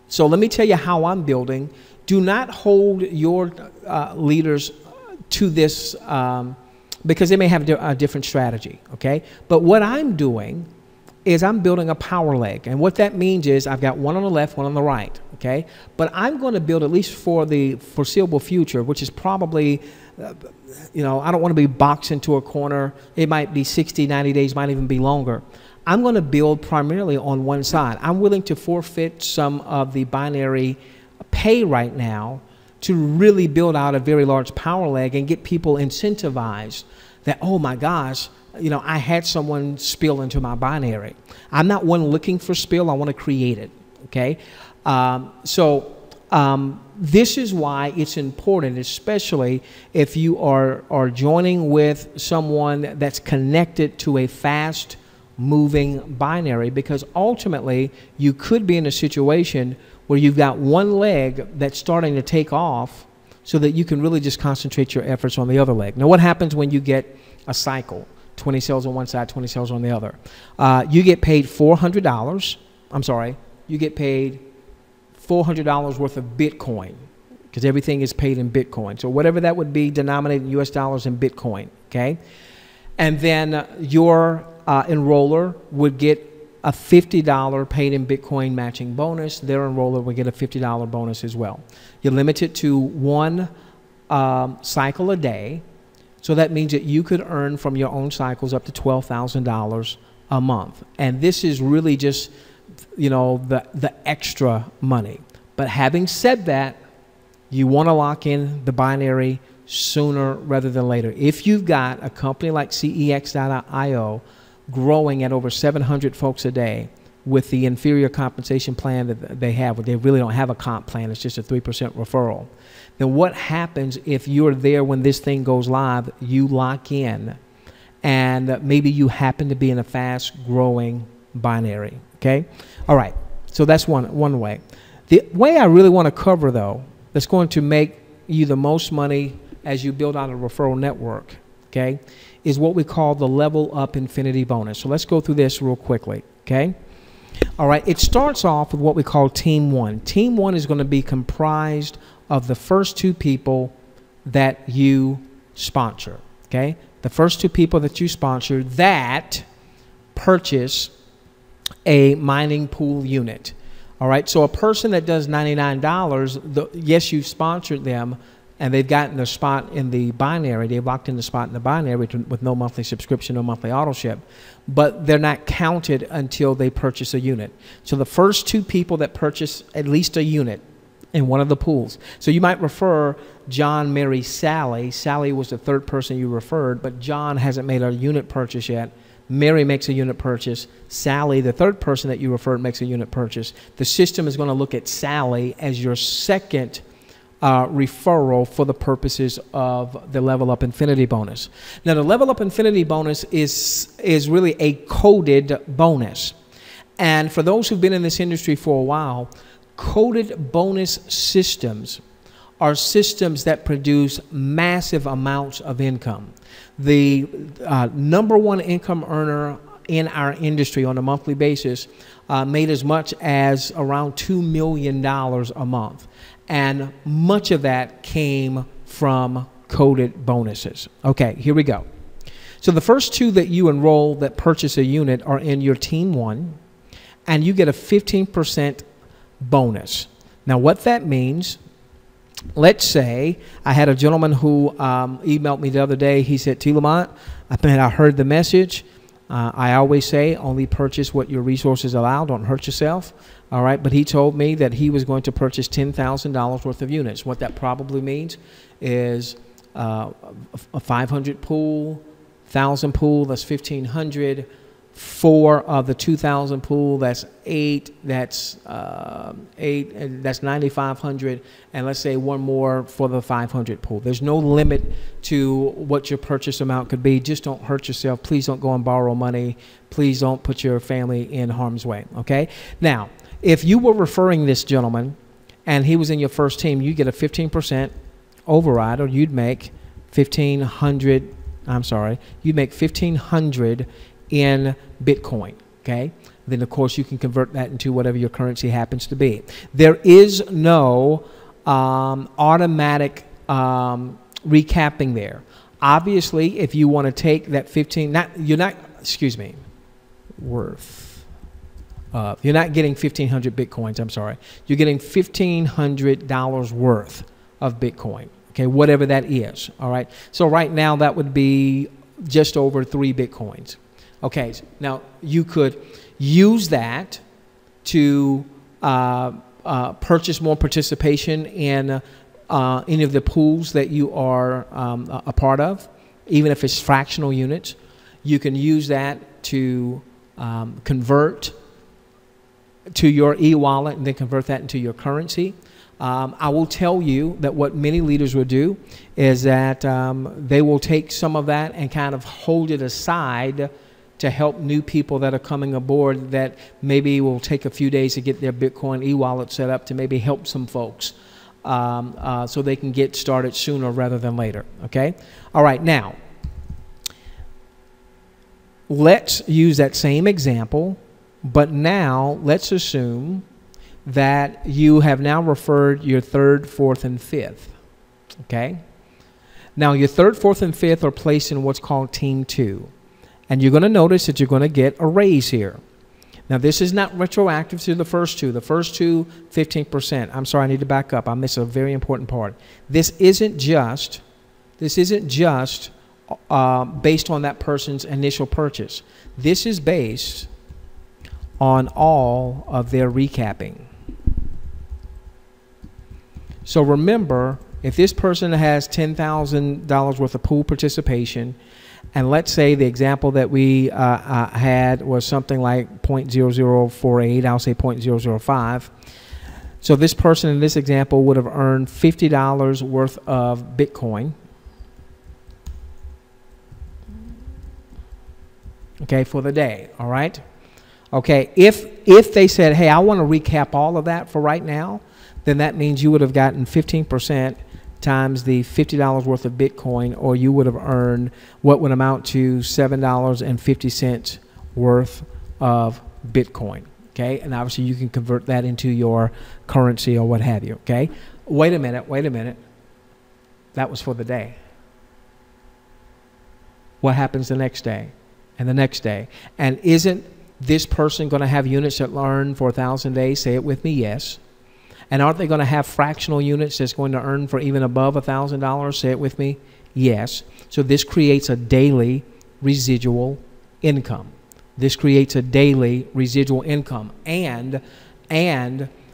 So let me tell you how I'm building. Do not hold your leaders to this because they may have a different strategy, okay? But what I'm doing is I'm building a power leg. And what that means is I've got one on the left, one on the right, okay? But I'm going to build, at least for the foreseeable future, which is probably, I don't want to be boxed into a corner. It might be 60, 90 days, might even be longer. I'm going to build primarily on one side. I'm willing to forfeit some of the binary pay right now to really build out a very large power leg and get people incentivized that, oh my gosh, I had someone spill into my binary. I'm not one looking for spill. I want to create it, okay? This is why it's important, especially if you are joining with someone that's connected to a fast-moving binary, because ultimately you could be in a situation where you've got one leg that's starting to take off so that you can really just concentrate your efforts on the other leg. Now, what happens when you get a cycle? 20 cells on one side, 20 cells on the other. You get paid $400. I'm sorry. You get paid $400 worth of Bitcoin, because everything is paid in Bitcoin. So whatever that would be denominated in US dollars and Bitcoin, okay? And then your enroller would get a $50 paid in Bitcoin matching bonus. Their enroller would get a $50 bonus as well. You limit it to one cycle a day. So that means that you could earn from your own cycles up to $12,000 a month. And this is really just, the extra money. But having said that, You want to lock in the binary sooner rather than later. If you've got a company like CEX.io growing at over 700 folks a day with the inferior compensation plan that they have, they really don't have a comp plan, it's just a 3% referral, then what happens if you're there when this thing goes live, you lock in, and maybe you happen to be in a fast-growing binary, okay? All right, so that's one way. The way I really want to cover, though, that's going to make you the most money as you build out a referral network, okay, is what we call the level up infinity bonus. So let's go through this real quickly, okay? All right, it starts off with what we call Team 1. Team 1 is going to be comprised of the first 2 people that you sponsor, okay? The first 2 people that you sponsor that purchase a mining pool unit. All right, so a person that does $99, yes, you've sponsored them, and they've gotten their spot in the binary. They've locked in the spot in the binary with no monthly subscription, no monthly auto ship, but they're not counted until they purchase a unit. So the first 2 people that purchase at least a unit in one of the pools. So you might refer John, Mary, Sally. Sally was the 3rd person you referred, but John hasn't made a unit purchase yet. Mary makes a unit purchase. Sally, the 3rd person that you referred, makes a unit purchase. The system is going to look at Sally as your second referral for the purposes of the Level Up Infinity bonus. Now, the Level Up Infinity bonus is really a coded bonus. And for those who've been in this industry for a while, coded bonus systems are systems that produce massive amounts of income. The #1 income earner in our industry on a monthly basis made as much as around $2 million a month. And much of that came from coded bonuses. Okay, here we go. So the first 2 that you enroll that purchase a unit are in your Team 1, and you get a 15% bonus. Now what that means, let's say I had a gentleman who emailed me the other day. He said, T. Lamont, I heard the message. I always say only purchase what your resources allow. Don't hurt yourself. All right. But he told me that he was going to purchase $10,000 worth of units. What that probably means is a 500 pool, 1,000 pool, that's 1,500. 4 of the 2,000 pool, that's 8. That's 8. And that's 9,500. And let's say 1 more for the 500 pool. There's no limit to what your purchase amount could be. Just don't hurt yourself. Please don't go and borrow money. Please don't put your family in harm's way. Okay. Now, if you were referring this gentleman and he was in your first team, you get a 15% override, or you'd make 1,500. I'm sorry, you'd make 1,500 in Bitcoin, okay? Then, of course, you can convert that into whatever your currency happens to be. There is no automatic recapping there. Obviously, if you want to take that you're not getting 1,500 Bitcoins, I'm sorry. You're getting $1,500 worth of Bitcoin, okay, whatever that is, all right? So right now, that would be just over 3 Bitcoins. Okay, now you could use that to purchase more participation in any of the pools that you are a part of, even if it's fractional units. You can use that to convert to your e-wallet and then convert that into your currency. I will tell you that what many leaders will do is that they will take some of that and kind of hold it aside to help new people that are coming aboard that maybe will take a few days to get their Bitcoin e-wallet set up to maybe help some folks so they can get started sooner rather than later, okay? All right, now, let's use that same example, but now let's assume that you have now referred your 3rd, 4th, and 5th, okay? Now, your 3rd, 4th, and 5th are placed in what's called Team 2. And you're going to notice that you're going to get a raise here. Now, this is not retroactive to the first 2. The first 2, 15%. I'm sorry, I need to back up. I missed a very important part. This isn't just based on that person's initial purchase. This is based on all of their recapping. So remember, if this person has $10,000 worth of pool participation, and let's say the example that we had was something like 0.0048, I'll say 0.005. So this person in this example would have earned $50 worth of Bitcoin. Okay, for the day, all right? Okay, if they said, hey, I want to recap all of that for right now, then that means you would have gotten 15% times the $50 worth of Bitcoin, or you would have earned what would amount to $7.50 worth of Bitcoin. Okay, and obviously you can convert that into your currency or what have you. Okay, wait a minute. That was for the day. What happens the next day and the next day? And isn't this person going to have units that earn for 1,000 days? Say it with me, yes. And aren't they going to have fractional units that's going to earn for even above $1,000? Say it with me, yes. So this creates a daily residual income. This creates a daily residual income. And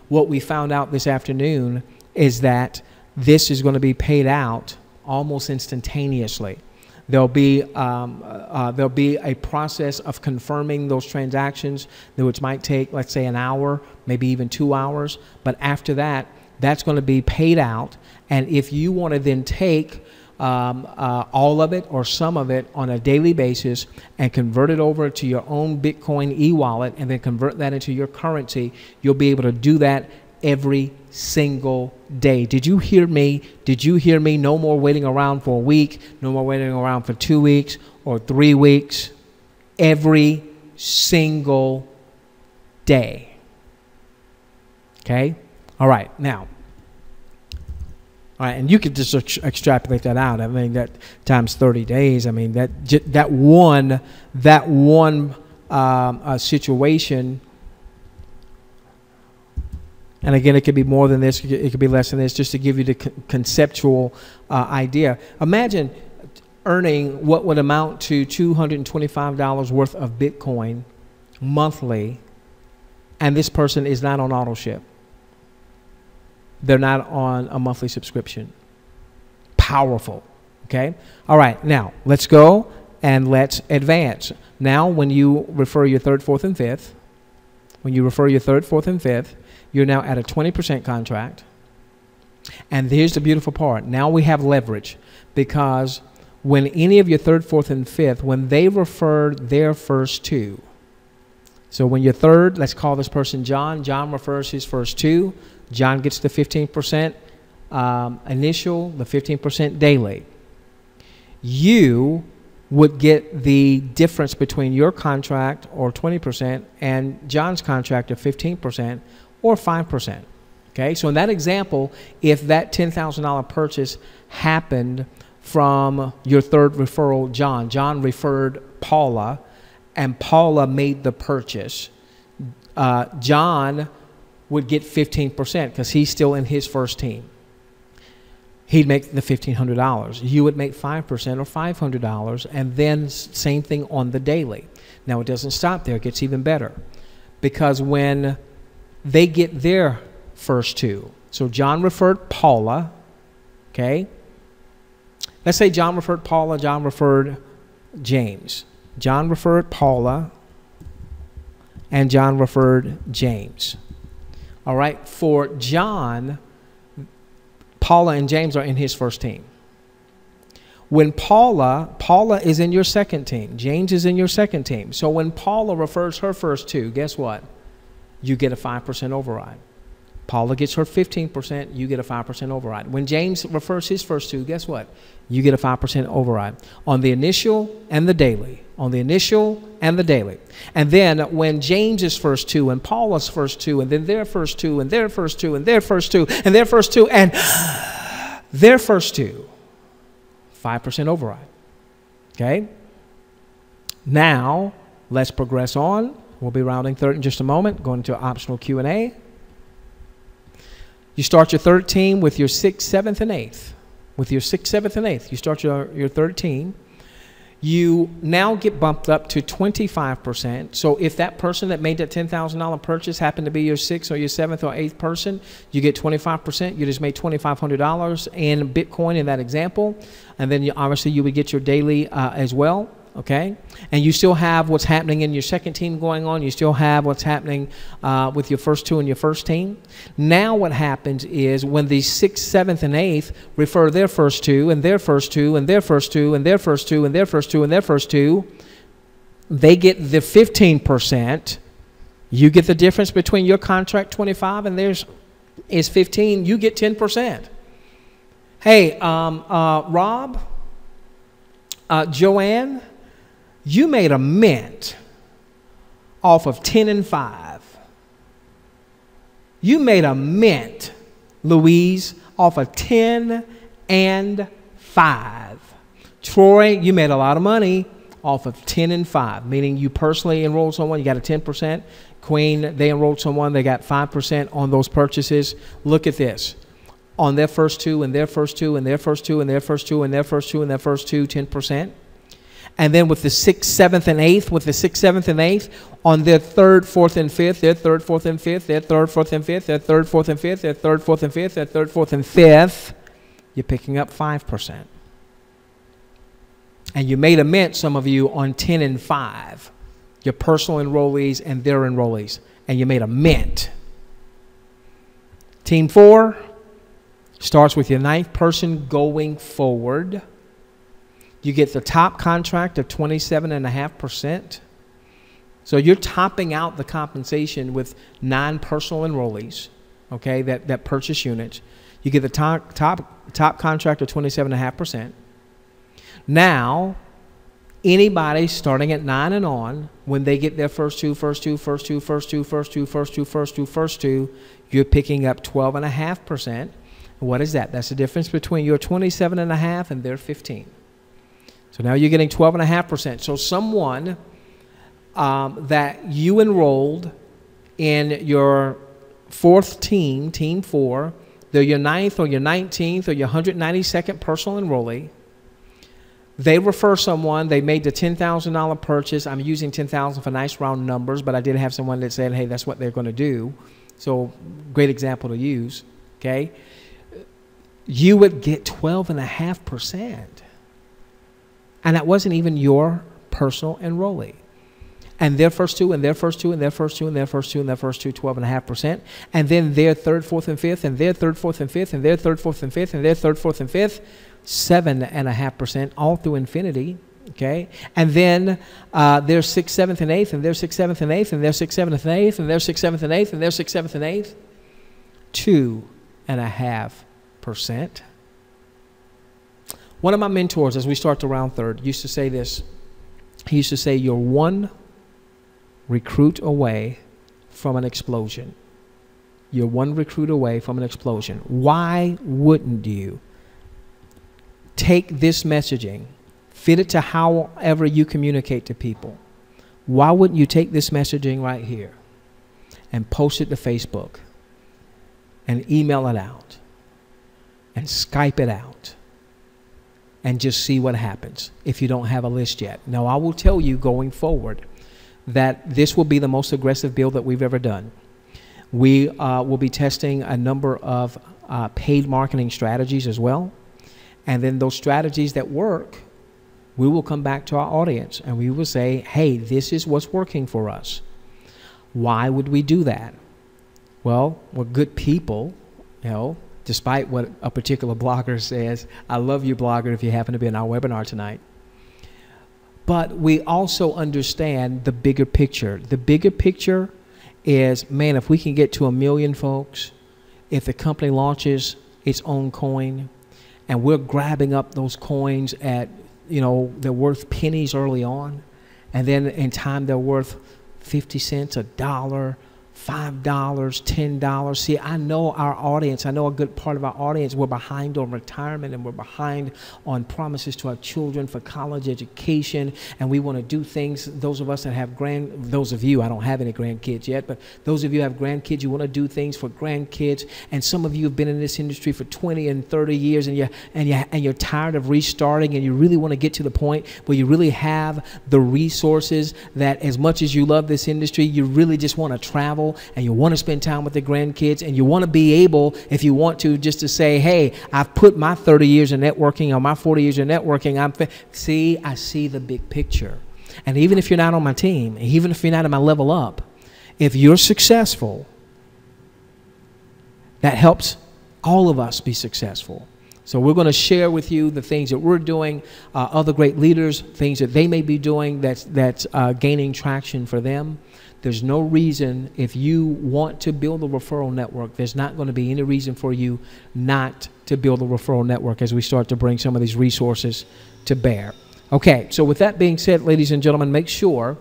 what we found out this afternoon is that this is going to be paid out almost instantaneously. There'll be a process of confirming those transactions, which might take, let's say, an hour, maybe even 2 hours. But after that, that's going to be paid out. And if you want to then take all of it or some of it on a daily basis and convert it over to your own Bitcoin e-wallet and then convert that into your currency, you'll be able to do that every single day. Did you hear me? Did you hear me? No more waiting around for a week, no more waiting around for 2 weeks or 3 weeks. Every single day. Okay? All right, now. All right, and you could just extrapolate that out. I mean, that times 30 days. I mean, that one situation. And again, it could be more than this, it could be less than this, just to give you the conceptual idea. Imagine earning what would amount to $225 worth of Bitcoin monthly, and this person is not on auto ship. They're not on a monthly subscription. Powerful, okay? All right, now let's go and let's advance. Now, when you refer your third, fourth, and fifth, you're now at a 20% contract. And here's the beautiful part. Now we have leverage, because when any of your third, fourth, and fifth, when they referred their first two, so when your third, let's call this person John. John refers his first two. John gets the 15% initial, the 15% daily. You would get the difference between your contract, or 20%, and John's contract of 15%, or 5%. Okay, so in that example, if that $10,000 purchase happened from your third referral, John referred Paula, and Paula made the purchase, John would get 15% because he's still in his first team. He'd make the $1,500. You would make 5% or $500, and then same thing on the daily. Now, it doesn't stop there. It gets even better, because when they get their first two, so John referred Paula, okay? Let's say John referred Paula, John referred James. John referred Paula, and John referred James. All right, for John, Paula and James are in his first team. When Paula is in your second team, James is in your second team. So when Paula refers her first two, guess what? You get a 5% override. Paula gets her 15%, you get a 5% override. When James refers his first two, guess what? You get a 5% override on the initial and the daily. On the initial and the daily. And then when James's first two, and Paula's first two, and then their first two, and their first two, and their first two, and their first two, and their first two, 5% override. Okay? Now, let's progress on. We'll be rounding third in just a moment, going into optional Q&A. You start your third team with your 6th, 7th, and 8th. With your 6th, 7th, and 8th, you start your third team. you now get bumped up to 25%. So if that person that made that $10,000 purchase happened to be your 6th or your 7th or 8th person, you get 25%. You just made $2,500 in Bitcoin in that example. And then obviously you would get your daily as well. Okay, and you still have what's happening in your second team going on. You still have what's happening with your first two and your first team. Now what happens is when the 6th, 7th, and 8th refer their first two and their first two and their first two and their first two and their first two and their first two, they get the 15%. You get the difference between your contract 25 and theirs is 15. You get 10%. Hey, Rob, Joanne, you made a mint off of 10 and 5. You made a mint, Louise, off of 10 and 5. Troy, you made a lot of money off of 10 and 5, meaning you personally enrolled someone, you got a 10%. Queen, they enrolled someone, they got 5% on those purchases. Look at this. On their first two and their first two and their first two and their first two and their first two and their first two, 10%. And then with the 6th, 7th, and 8th, with the 6th, 7th, and 8th, on their 3rd, 4th, and 5th, their 3rd, 4th, and 5th, their 3rd, 4th, and 5th, their 3rd, 4th, and 5th, their 3rd, 4th, and 5th, their 3rd, 4th, and 5th, you're picking up 5%. And you made a mint, some of you, on 10 and 5, your personal enrollees and their enrollees, and you made a mint. Team 4 starts with your 9th person going forward. You get the top contract of 27.5%. So you're topping out the compensation with 9 personal enrollees, okay, that purchase units. You get the top contract of 27.5%. Now, anybody starting at 9 and on, when they get their first two, you're picking up 12.5%. What is that? That's the difference between your 27.5 and their 15. So now you're getting 12.5%. So someone that you enrolled in your 4th team, Team 4, they're your 9th or your 19th or your 192nd personal enrollee. They refer someone, they made the $10,000 purchase. I'm using 10,000 for nice round numbers, but I did have someone that said, hey, that's what they're going to do. So great example to use, okay? You would get 12.5%. And that wasn't even your personal enrollee. And their first two, and their first two, and their first two, and their first two, and their first two, 12.5%. And then their 3rd, 4th, and 5th, and their 3rd, 4th, and 5th, and their 3rd, 4th, and 5th, and their 3rd, 4th, and 5th, 7.5%, all through infinity. Okay? And then their 6th, 7th, and 8th, and their 6th, 7th, and 8th, and their 6th, 7th, and 8th, and their 6th, 7th, and 8th, and their 6th, 7th, and 8th, 2.5%. One of my mentors, as we start to round third, used to say this. He used to say, you're one recruit away from an explosion. You're one recruit away from an explosion. Why wouldn't you take this messaging, fit it to however you communicate to people? Why wouldn't you take this messaging right here and post it to Facebook and email it out and Skype it out and just see what happens if you don't have a list yet? Now, I will tell you going forward that this will be the most aggressive build that we've ever done. We will be testing a number of paid marketing strategies as well. And then those strategies that work, we will come back to our audience and we will say, hey, this is what's working for us. Why would we do that? Well, we're good people, you know, despite what a particular blogger says. I love you, blogger, if you happen to be in our webinar tonight. But we also understand the bigger picture. The bigger picture is, man, if we can get to 1 million folks, if the company launches its own coin, and we're grabbing up those coins at, you know, they're worth pennies early on, and then in time they're worth 50 cents, $1, $5, $10. See, I know our audience. I know a good part of our audience. We're behind on retirement, and we're behind on promises to our children for college education. And we want to do things. Those of us that have those of you, I don't have any grandkids yet, but those of you who have grandkids, you want to do things for grandkids. And some of you have been in this industry for 20 and 30 years, and you're tired of restarting, and you really want to get to the point where you really have the resources that, as much as you love this industry, you really just want to travel, and you want to spend time with the grandkids, and you want to be able, if you want to, just to say, hey, I've put my 30 years of networking or my 40 years of networking. I see the big picture. And even if you're not on my team, even if you're not at my level up, if you're successful, that helps all of us be successful. So we're going to share with you the things that we're doing, other great leaders, things that they may be doing that's gaining traction for them. There's no reason, if you want to build a referral network, there's not going to be any reason for you not to build a referral network as we start to bring some of these resources to bear. Okay, so with that being said, ladies and gentlemen, make sure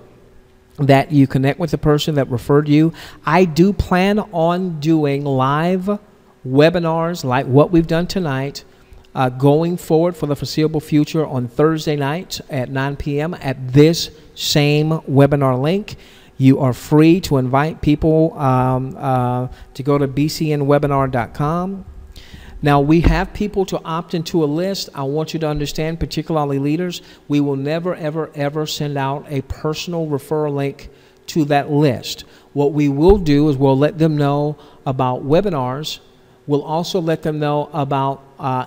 that you connect with the person that referred you. I do plan on doing live webinars like what we've done tonight, going forward for the foreseeable future on Thursday nights at 9 p.m. at this same webinar link. You are free to invite people to go to bcnwebinar.com. Now, we have people to opt into a list. I want you to understand, particularly leaders, we will never, ever, ever send out a personal referral link to that list. What we will do is we'll let them know about webinars. We'll also let them know about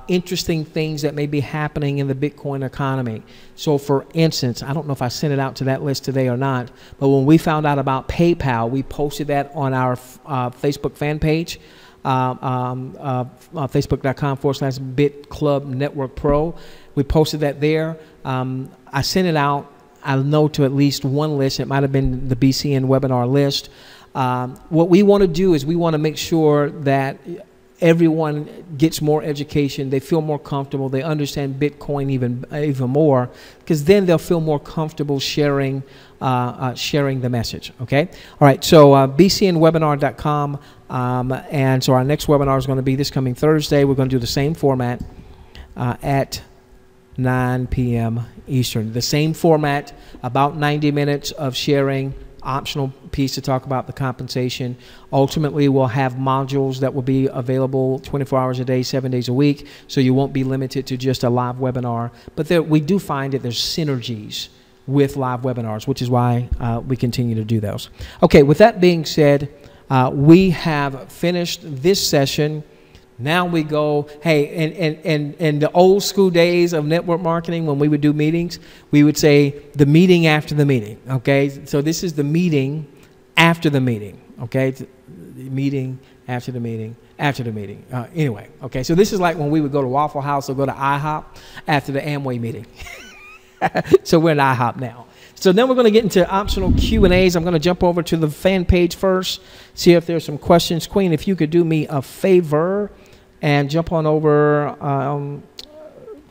interesting things that may be happening in the Bitcoin economy. So for instance, I don't know if I sent it out to that list today or not, but when we found out about PayPal, we posted that on our Facebook fan page, facebook.com/BitClub Network Pro. We posted that there. I sent it out, I know, to at least one list. It might have been the BCN webinar list. What we want to do is we want to make sure that everyone gets more education, they feel more comfortable, they understand Bitcoin even more, because then they'll feel more comfortable sharing the message. Okay, all right, so bcnwebinar.com, and so our next webinar is going to be this coming Thursday. We're going to do the same format at 9 p.m. Eastern. The same format, about 90 minutes of sharing, optional piece to talk about the compensation. Ultimately, we'll have modules that will be available 24 hours a day, 7 days a week, so you won't be limited to just a live webinar. But we do find that there's synergies with live webinars, which is why we continue to do those. Okay, with that being said, we have finished this session. Now we go, hey, in the old school days of network marketing, when we would do meetings, we would say the meeting after the meeting, okay? So this is the meeting after the meeting, okay? The meeting after the meeting after the meeting. Anyway, okay, so this is like when we would go to Waffle House or go to IHOP after the Amway meeting. So we're in IHOP now. So then we're going to get into optional Q&As. I'm going to jump over to the fan page first, see if there's some questions. Queen, if you could do me a favor and jump on over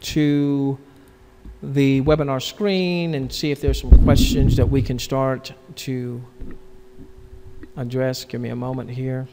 to the webinar screen and see if there's some questions that we can start to address. Give me a moment here.